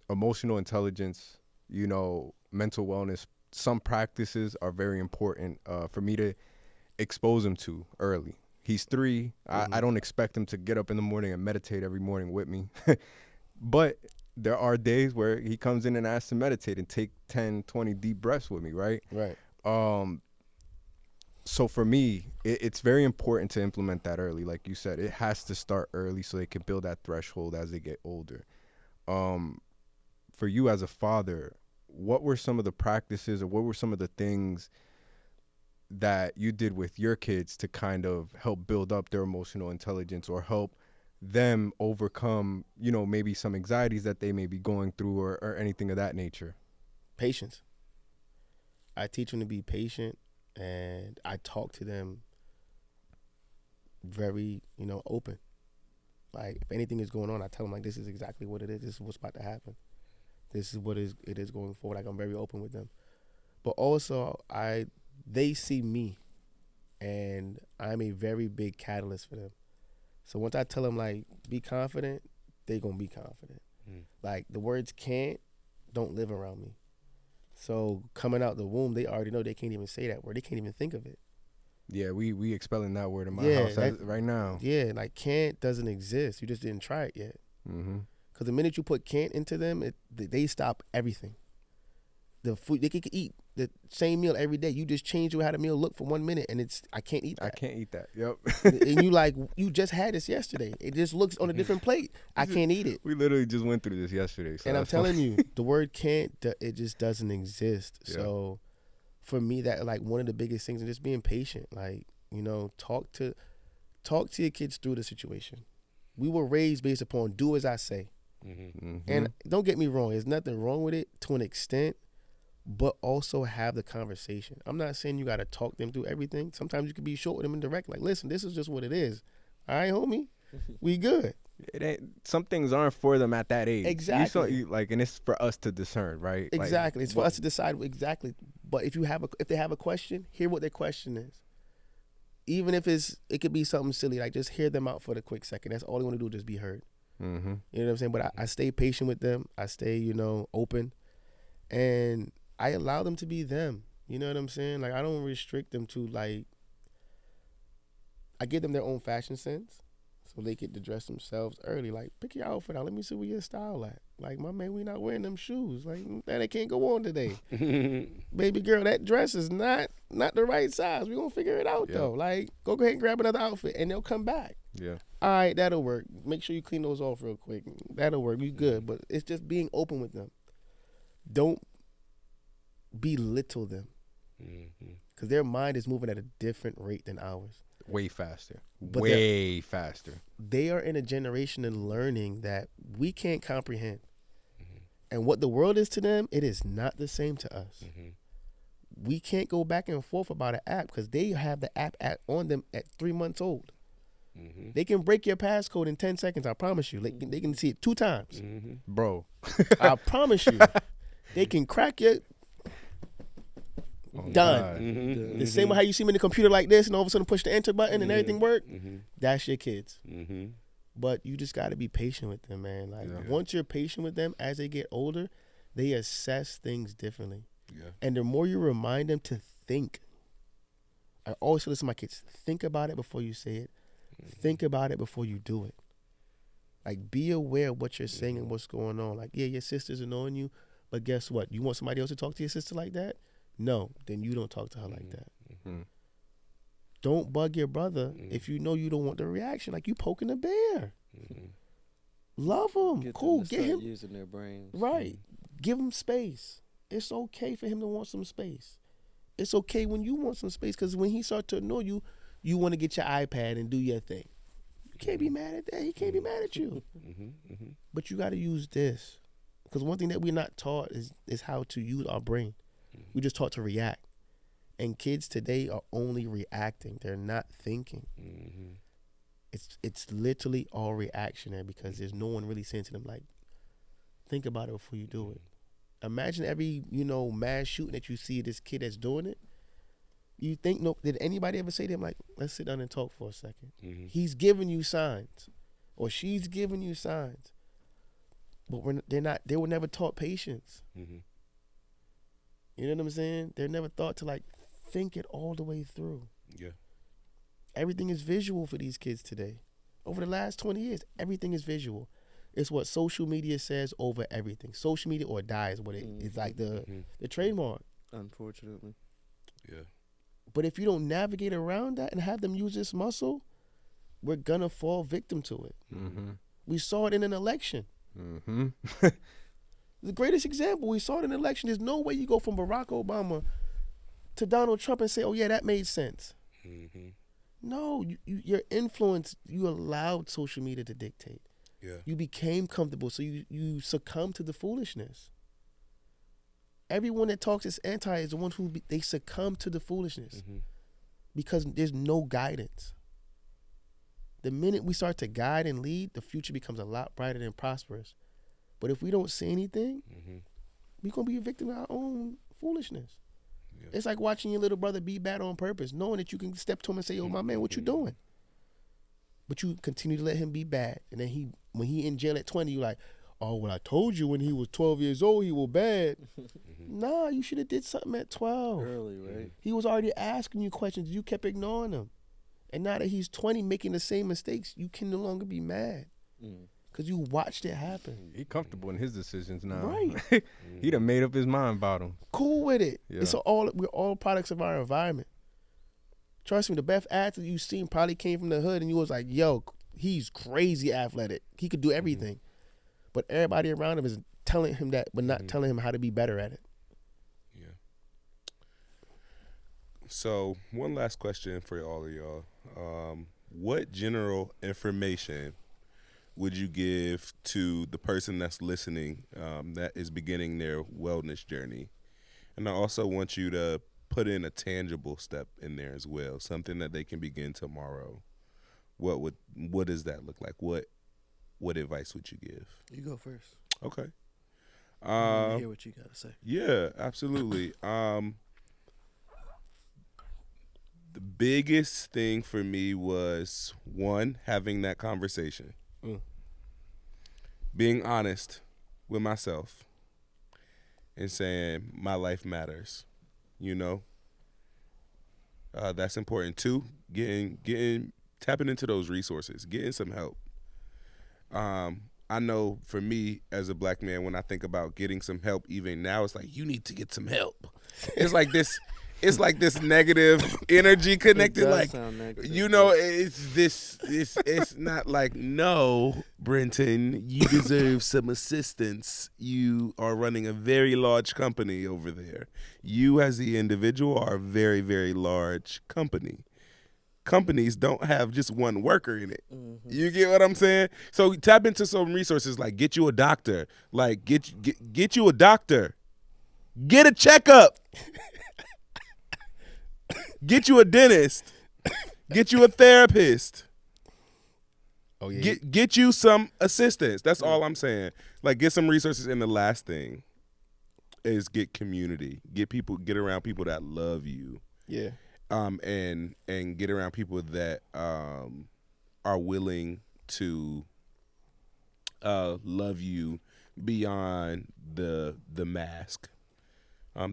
Emotional intelligence, mental wellness, some practices are very important for me to expose him to early. He's 3. I don't expect him to get up in the morning and meditate every morning with me. But there are days where he comes in and asks to meditate and take 10, 20 deep breaths with me, right? Right. So for me, it's very important to implement that early. Like you said, it has to start early so they can build that threshold as they get older. For you as a father, what were some of the practices or what were some of the things that you did with your kids to kind of help build up their emotional intelligence or help them overcome, maybe some anxieties that they may be going through or anything of that nature? Patience. I teach them to be patient, and I talk to them very, open. Like, if anything is going on, I tell them, like, this is exactly what it is. This is what's about to happen. This is what it is going forward. Like, I'm very open with them. But also, they see me, and I'm a very big catalyst for them. So once I tell them, like, be confident, they going to be confident. Like, the words can't, don't live around me. So coming out the womb, they already know they can't even say that word. They can't even think of it. Yeah, we expelling that word in my house right now. Yeah, like can't doesn't exist. You just didn't try it yet. Because the minute you put can't into them, they stop everything. The food they could eat the same meal every day. You just change how the meal look for 1 minute, and I can't eat that. I can't eat that. Yep. And you just had this yesterday. It just looks on a different plate. I can't eat it. We literally just went through this yesterday. So and I'm telling you, the word can't, it just doesn't exist. Yeah. So for me, that like one of the biggest things is just being patient. Like, talk to your kids through the situation. We were raised based upon do as I say. And don't get me wrong, there's nothing wrong with it to an extent, but also have the conversation. I'm not saying you got to talk them through everything. Sometimes you can be short with them and direct. Like, listen, this is just what it is. All right, homie, we good. It ain't. Some things aren't for them at that age. Exactly. And it's for us to discern, right? Exactly. It's for us to decide exactly. But if they have a question, hear what their question is. Even if it could be something silly, like just hear them out for the quick second. That's all they want to do, just be heard. You know what I'm saying? But I stay patient with them. I stay, open, and I allow them to be them. You know what I'm saying? Like, I don't restrict them to, like, I give them their own fashion sense so they get to dress themselves early. Like, pick your outfit out. Let me see where your style at. Like, my man, we not wearing them shoes. Like, that can't go on today. Baby girl, that dress is not the right size. We gonna figure it out, though. Like, go ahead and grab another outfit, and they'll come back. Yeah. All right, that'll work. Make sure you clean those off real quick. That'll work. You good. But it's just being open with them. Don't belittle them, because their mind is moving at a different rate than ours. Way faster. But way faster. They are in a generation of learning that we can't comprehend. And what the world is to them, it is not the same to us. We can't go back and forth about an app because they have the app on them at 3 months old. They can break your passcode in 10 seconds, I promise you. They can see it 2 times. Bro. I promise you. They can crack your... Done. The same way how you see me in the computer like this and all of a sudden push the enter button and everything work, that's your kids. But you just got to be patient with them, man. Like, once you're patient with them, as they get older, they assess things differently. And the more you remind them to think, I always listen to my kids, think about it before you say it. Think about it before you do it. Like, be aware of what you're saying and what's going on. Like, yeah, your sister's annoying you, but guess what? You want somebody else to talk to your sister like that? No, then you don't talk to her like that. Mhm. Don't bug your brother if you know you don't want the reaction. Like, you poking the bear. Love him. Get Cool. them to Get start him. using their brains. Right. Give him space. It's okay for him to want some space. It's okay when you want some space, because when he starts to annoy you, you want to get your iPad and do your thing. You can't be mad at that. He can't be mad at you. But you got to use this, because one thing that we're not taught is how to use our brain. We just taught to react. And kids today are only reacting. They're not thinking. It's literally all reactionary, because there's no one really saying to them, like, think about it before you do it. Imagine every, mass shooting that you see this kid that's doing it. You think, did anybody ever say to him, like, let's sit down and talk for a second? He's giving you signs, or she's giving you signs. But they were never taught patience. You know what I'm saying? They're never taught to, like, think it all the way through. Yeah. Everything is visual for these kids today. Over the last 20 years, everything is visual. It's what social media says over everything. Social media or die is what it's like the trademark. Unfortunately. Yeah. But if you don't navigate around that and have them use this muscle, we're gonna fall victim to it. We saw it in an election. The greatest example, we saw it in an election. There's no way you go from Barack Obama to Donald Trump and say, oh yeah, that made sense. No, your influence, you allowed social media to dictate. Yeah. You became comfortable, so you succumb to the foolishness. Everyone that talks is anti is the one who they succumb to the foolishness because there's no guidance. The minute we start to guide and lead, the future becomes a lot brighter and prosperous. But if we don't say anything, we're going to be a victim of our own foolishness. Yeah. It's like watching your little brother be bad on purpose, knowing that you can step to him and say, yo, my man, what you doing? But you continue to let him be bad. And then when he in jail at 20, you like, oh, well, I told you when he was 12 years old, he was bad. Nah, you should have did something at 12. Early, right? He was already asking you questions. You kept ignoring him. And now that he's 20 making the same mistakes, you can no longer be mad. Because you watched it happen. He comfortable in his decisions now. Right. He done made up his mind about them. Cool with it. Yeah. We're all products of our environment. Trust me, the best athlete you've seen probably came from the hood and you was like, yo, he's crazy athletic. He could do everything. But everybody around him is telling him that, but not telling him how to be better at it. Yeah. So one last question for all of y'all. What general information would you give to the person that's listening that is beginning their wellness journey? And I also want you to put in a tangible step in there as well, something that they can begin tomorrow. What does that look like? What advice would you give? You go first. Okay. I wanna hear what you gotta say. Yeah, absolutely. The biggest thing for me was, one, having that conversation. Being honest with myself and saying my life matters, that's important too. Tapping into those resources, getting some help. I know for me as a black man, when I think about getting some help, even now, it's like, you need to get some help. It's like this. It's like this negative energy connected. Like, sound negative, it's not like, no, Brenton, you deserve some assistance. You are running a very large company over there. You as the individual are a very, very large company. Companies don't have just one worker in it. You get what I'm saying? So tap into some resources, like get you a doctor. Like get you a doctor. Get a checkup. Get you a dentist. Get you a therapist. Oh yeah. Get you some assistance. That's all I'm saying. Like, get some resources. And the last thing is get community. Get around people that love you. Yeah. And get around people that are willing to love you beyond the mask.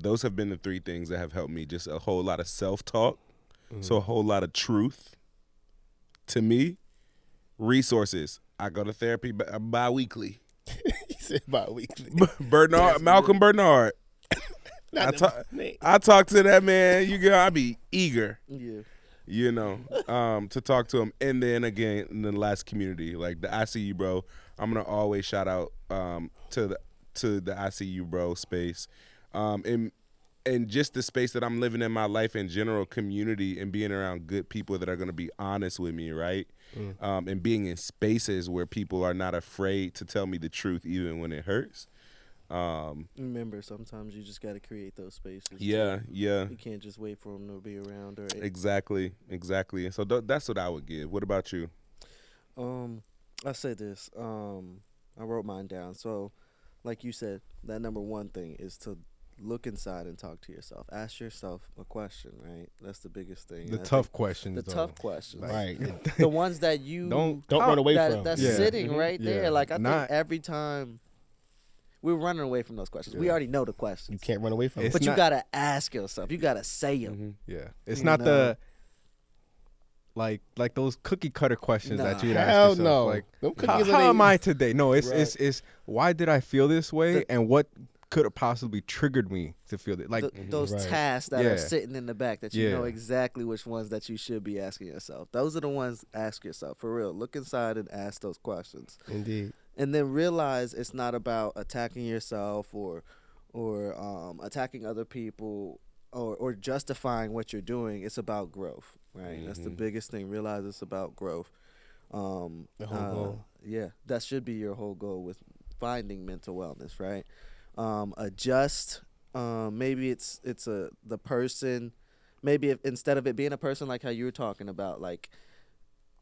Those have been the three things that have helped me. Just a whole lot of self-talk, so a whole lot of truth to me, resources. I go to therapy bi-weekly. He said bi-weekly. Malcolm Bernard. Not I talk to that man. I be eager. Yeah. To talk to him. And then again, in the last community, like the ICU bro, I'm gonna always shout out to the ICU bro space, and just the space that I'm living in my life in general, community, and being around good people that are gonna be honest with me, right? And being in spaces where people are not afraid to tell me the truth, even when it hurts. Remember, sometimes you just got to create those spaces. Yeah. You can't just wait for them to be around. Or Exactly. And so that's what I would give. What about you? I said this. I wrote mine down. So, like you said, that number one thing is to look inside and talk to yourself. Ask yourself a question, right? That's the biggest thing. The tough questions. The tough questions. Right. The ones that you Don't run away from. That's Yeah. sitting right there. Yeah. Like I Not- think every time we're running away from those questions. We already know the questions. You can't run away from it. It's But you not- gotta ask yourself. You gotta say them. Yeah, it's You not know? the like those cookie cutter questions that Nah. you'd ask Hell yourself. no. Like, Them how cookies are am I today? No, it's Right. it's why did I feel this way, and what could have possibly triggered me to feel that? Like, Those Right. tasks that Yeah. are sitting in the back that you know Yeah. exactly which ones that you should be asking yourself. Those are the ones ask yourself for real. Look inside and ask those questions. Indeed. And then realize it's not about attacking yourself or attacking other people or justifying what you're doing. It's about growth, right? That's the biggest thing. Realize it's about growth. The whole goal. Yeah, that should be your whole goal with finding mental wellness, right? Adjust. Maybe it's the person. Maybe if instead of it being a person, like how you were talking about, like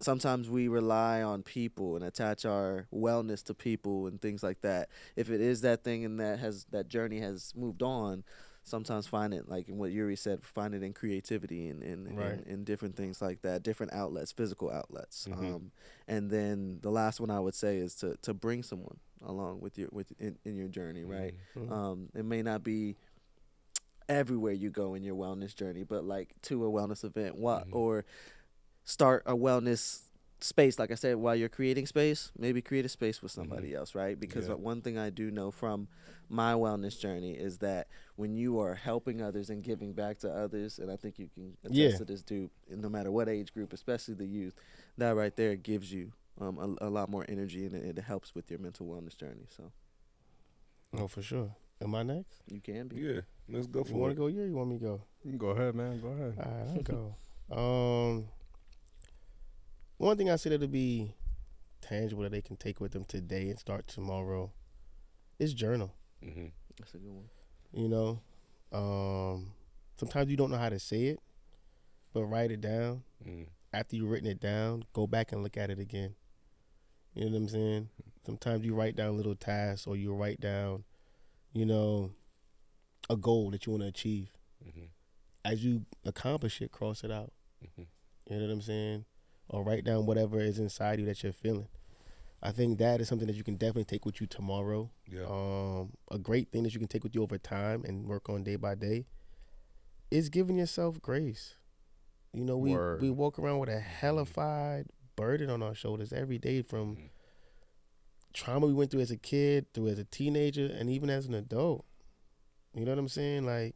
sometimes we rely on people and attach our wellness to people and things like that. If it is that thing and that journey has moved on, sometimes find it, like in what Yuri said, find it in creativity and Right. in different things like that, different outlets, physical outlets. And then the last one I would say is to bring someone along with in your journey, right? It may not be everywhere you go in your wellness journey, but like to a wellness event, or start a wellness space. Like I said, while you're creating space, maybe create a space with somebody else, right? Because one thing I do know from my wellness journey is that when you are helping others and giving back to others, and I think you can attest to this, Dupe, no matter what age group, especially the youth, that right there gives you a lot more energy, and it helps with your mental wellness journey. So Oh, for sure. Am I next? you can be. Yeah, let's go You for want it. to go? Yeah, you want me to go? you can go ahead, man. Go ahead. All right, I'll go. One thing I say that'll be tangible that they can take with them today and start tomorrow is journal. That's a good one. You know, sometimes you don't know how to say it, but write it down. After you've written it down, go back and look at it again. You know what I'm saying? Sometimes you write down little tasks, or you write down, you know, a goal that you want to achieve. As you accomplish it, cross it out. You know what I'm saying? Or write down whatever is inside you that you're feeling. I think that is something that you can definitely take with you tomorrow. Yeah. A great thing that you can take with you over time and work on day by day is giving yourself grace. You know, we walk around with a hellified burden on our shoulders every day from trauma we went through as a kid, through as a teenager, and even as an adult. You know what I'm saying? Like,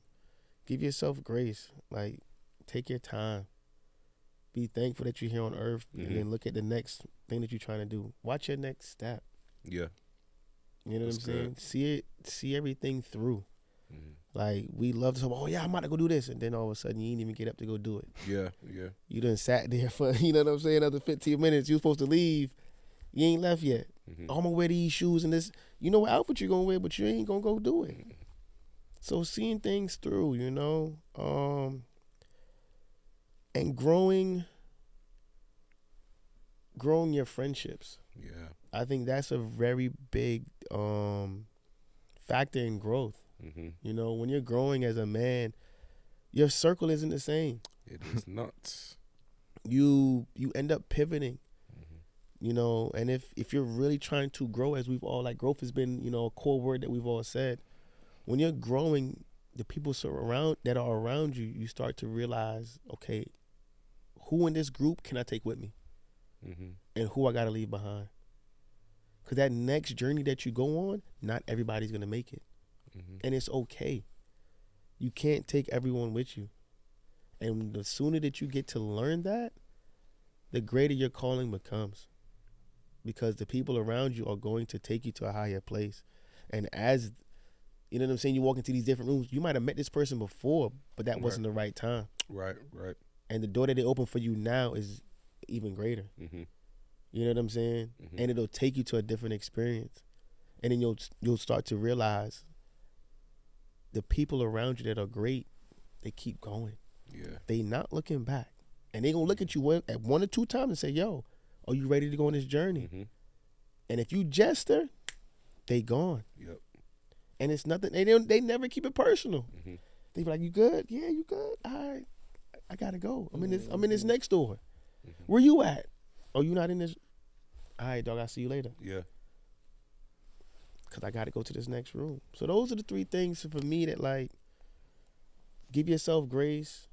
give yourself grace. Like, take your time. Be thankful that you're here on earth, and then look at the next thing that you're trying to do. Watch your next step. Yeah. You know That's what I'm saying? good. See everything through. Like, we love to say, oh yeah, I'm about to go do this, and then all of a sudden you ain't even get up to go do it. Yeah. You done sat there for, you know what I'm saying, another 15 minutes. You supposed to leave. You ain't left yet. Oh, I'm gonna wear these shoes and this. You know what outfit you're gonna wear, but you ain't gonna go do it. So seeing things through, you know, and growing your friendships. Yeah. I think that's a very big factor in growth. You know, when you're growing as a man, your circle isn't the same. It is not. You end up pivoting. You know, and if you're really trying to grow, as we've all, like, growth has been, you know, a core word that we've all said. When you're growing, the people that are around you, you start to realize, okay, who in this group can I take with me? And who I got to leave behind? Because that next journey that you go on, not everybody's going to make it. And it's okay. You can't take everyone with you. And the sooner that you get to learn that, the greater your calling becomes. Because the people around you are going to take you to a higher place. And as, you know what I'm saying, you walk into these different rooms, you might have met this person before, but that wasn't the right time. Right. And the door that they open for you now is even greater. You know what I'm saying? And it'll take you to a different experience. And then you'll start to realize the people around you that are great, they keep going. Yeah. They not looking back. And they gonna look at you at 1 or 2 times and say, yo, are you ready to go on this journey? And if you jester, they gone. Yep. And it's nothing, they never keep it personal. They be like, you good? Yeah, you good? All right, I gotta go. I'm in this next door. Where you at? Oh, you not in this? All right, dog, I'll see you later. Yeah. Because I got to go to this next room. So those are the 3 things for me that, like, give yourself grace,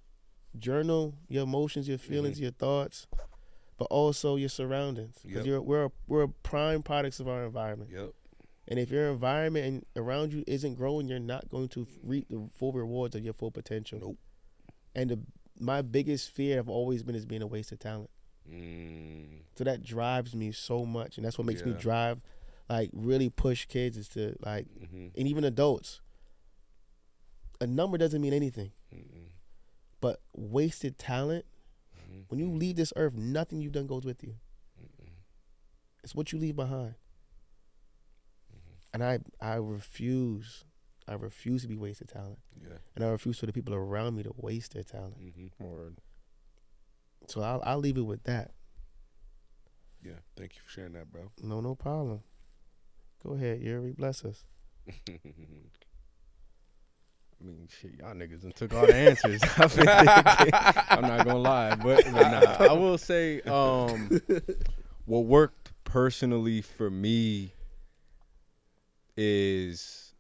journal your emotions, your feelings, your thoughts, but also your surroundings. Because we're prime products of our environment. Yep. And if your environment and around you isn't growing, you're not going to reap the full rewards of your full potential. Nope. And my biggest fear have always been is being a waste of talent. So that drives me so much, and that's what makes me drive, like, really push kids is to, like, and even adults. A number doesn't mean anything, but wasted talent. When you leave this earth, nothing you've done goes with you. It's what you leave behind. And I refuse to be wasted talent. Yeah. And I refuse for the people around me to waste their talent. So I'll leave it with that. Yeah, thank you for sharing that, bro. No problem. Go ahead, Yuri, bless us. I mean, shit, y'all niggas done took all the answers. I'm not gonna lie, but nah, I will say, what worked personally for me is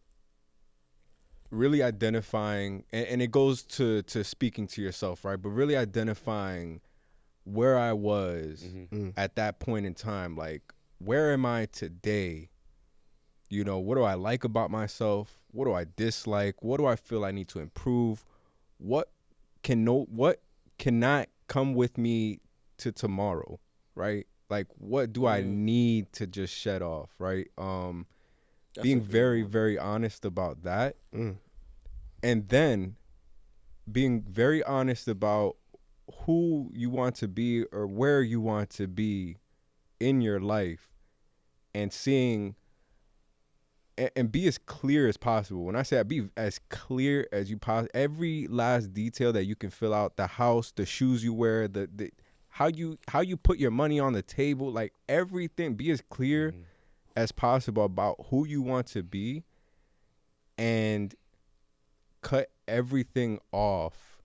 really identifying, and it goes to speaking to yourself, right? But really identifying where I was at that point in time. Like, where am I today? You know, what do I like about myself? What do I dislike? What do I feel I need to improve? What cannot come with me to tomorrow, right? Like, what do I need to just shed off, right? Being very, very honest about that. And then being very honest about who you want to be or where you want to be in your life, and seeing and be as clear as possible. When I say be as clear as you possibly, every last detail that you can fill out, the house, the shoes you wear, the how you put your money on the table, like everything, be as clear as possible about who you want to be, and cut everything off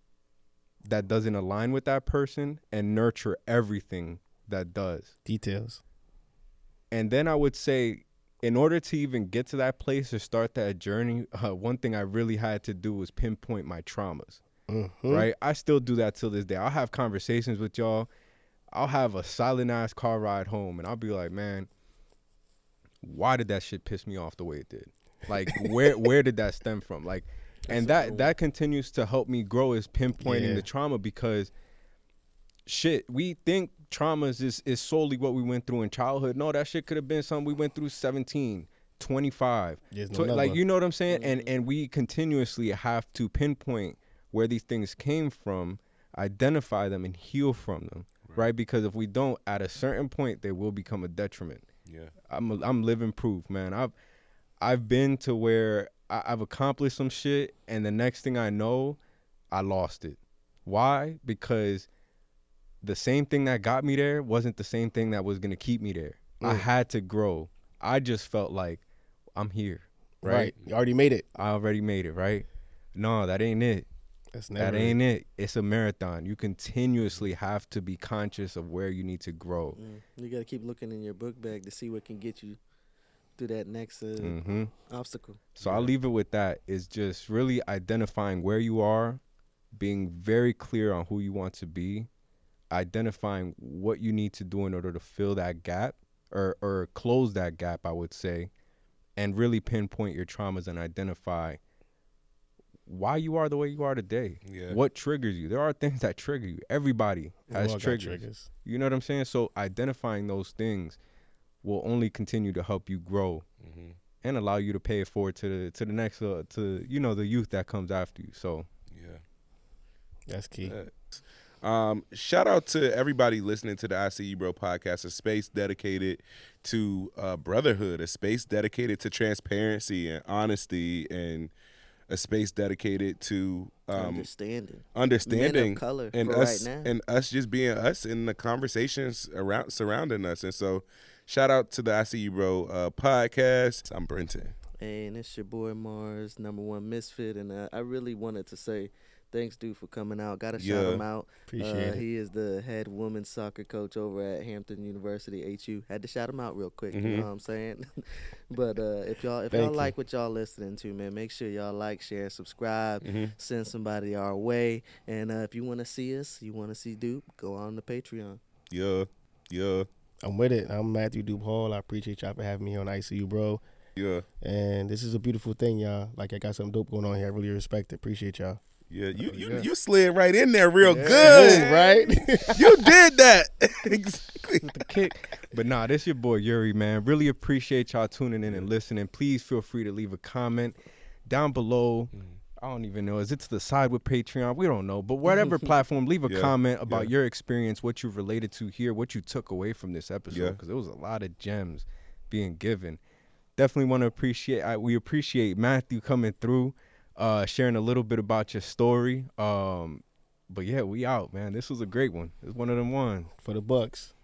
that doesn't align with that person, and nurture everything that does. Details. And then I would say, in order to even get to that place or start that journey, one thing I really had to do was pinpoint my traumas, right? I still do that till this day. I'll have conversations with y'all. I'll have a silent-ass car ride home, and I'll be like, man, why did that shit piss me off the way it did? Like, where did that stem from? Like, and that continues to help me grow, is pinpointing the trauma, because shit, we think traumas is solely what we went through in childhood. No, that shit could have been something we went through 17, 25. Like, you know what I'm saying? And we continuously have to pinpoint where these things came from, identify them, and heal from them, right? Because if we don't, at a certain point, they will become a detriment. Yeah, I'm living proof, man. I've been to where I've accomplished some shit, and the next thing I know, I lost it. Why? Because the same thing that got me there wasn't the same thing that was going to keep me there. I had to grow. I just felt like I'm here, right? You already made it. I already made it, right? No, that ain't it. That ain't it. It's a marathon. You continuously have to be conscious of where you need to grow. You got to keep looking in your book bag to see what can get you through that next obstacle. So I'll leave it with that. Is just really identifying where you are, being very clear on who you want to be, identifying what you need to do in order to fill that gap, or close that gap, I would say, and really pinpoint your traumas and identify why you are the way you are today. Yeah. What triggers you? There are things that trigger you. Everybody has all got triggers. You know what I'm saying? So identifying those things will only continue to help you grow and allow you to pay it forward to the next to the youth that comes after you. So Yeah. That's key. Shout out to everybody listening to the ICU Bro podcast, a space dedicated to brotherhood, a space dedicated to transparency and honesty, and a space dedicated to understanding understanding men of color and for us right now. and us just being us in the conversations surrounding us. And so shout out to the ICU Bro podcast. I'm Brenton. Hey, and it's your boy Mars, #1 misfit, and I really wanted to say thanks, dude, for coming out. Gotta shout him out. Appreciate it. He is the head women's soccer coach over at Hampton University, HU. Had to shout him out real quick, you know what I'm saying? But if y'all like what y'all listening to, man, make sure y'all like, share, subscribe, send somebody our way. And if you want to see us, you want to see Dupe, go on the Patreon. Yeah. I'm with it. I'm Matheau Dupe Hall. I appreciate y'all for having me on ICU Bro. Yeah. And this is a beautiful thing, y'all. Like, I got something dope going on here. I really respect it. Appreciate y'all. Yeah, you slid right in there real good, right? You did that. with the kick. But nah, this your boy Yuri, man. Really appreciate y'all tuning in and listening. Please feel free to leave a comment down below. I don't even know. Is it to the side with Patreon? We don't know. But whatever platform, leave a comment about your experience, what you related to here, what you took away from this episode, because there was a lot of gems being given. Definitely want to appreciate. We appreciate Mathew coming through. Sharing a little bit about your story. But yeah, we out, man. This was a great one. It's one of them ones. For the Bucks.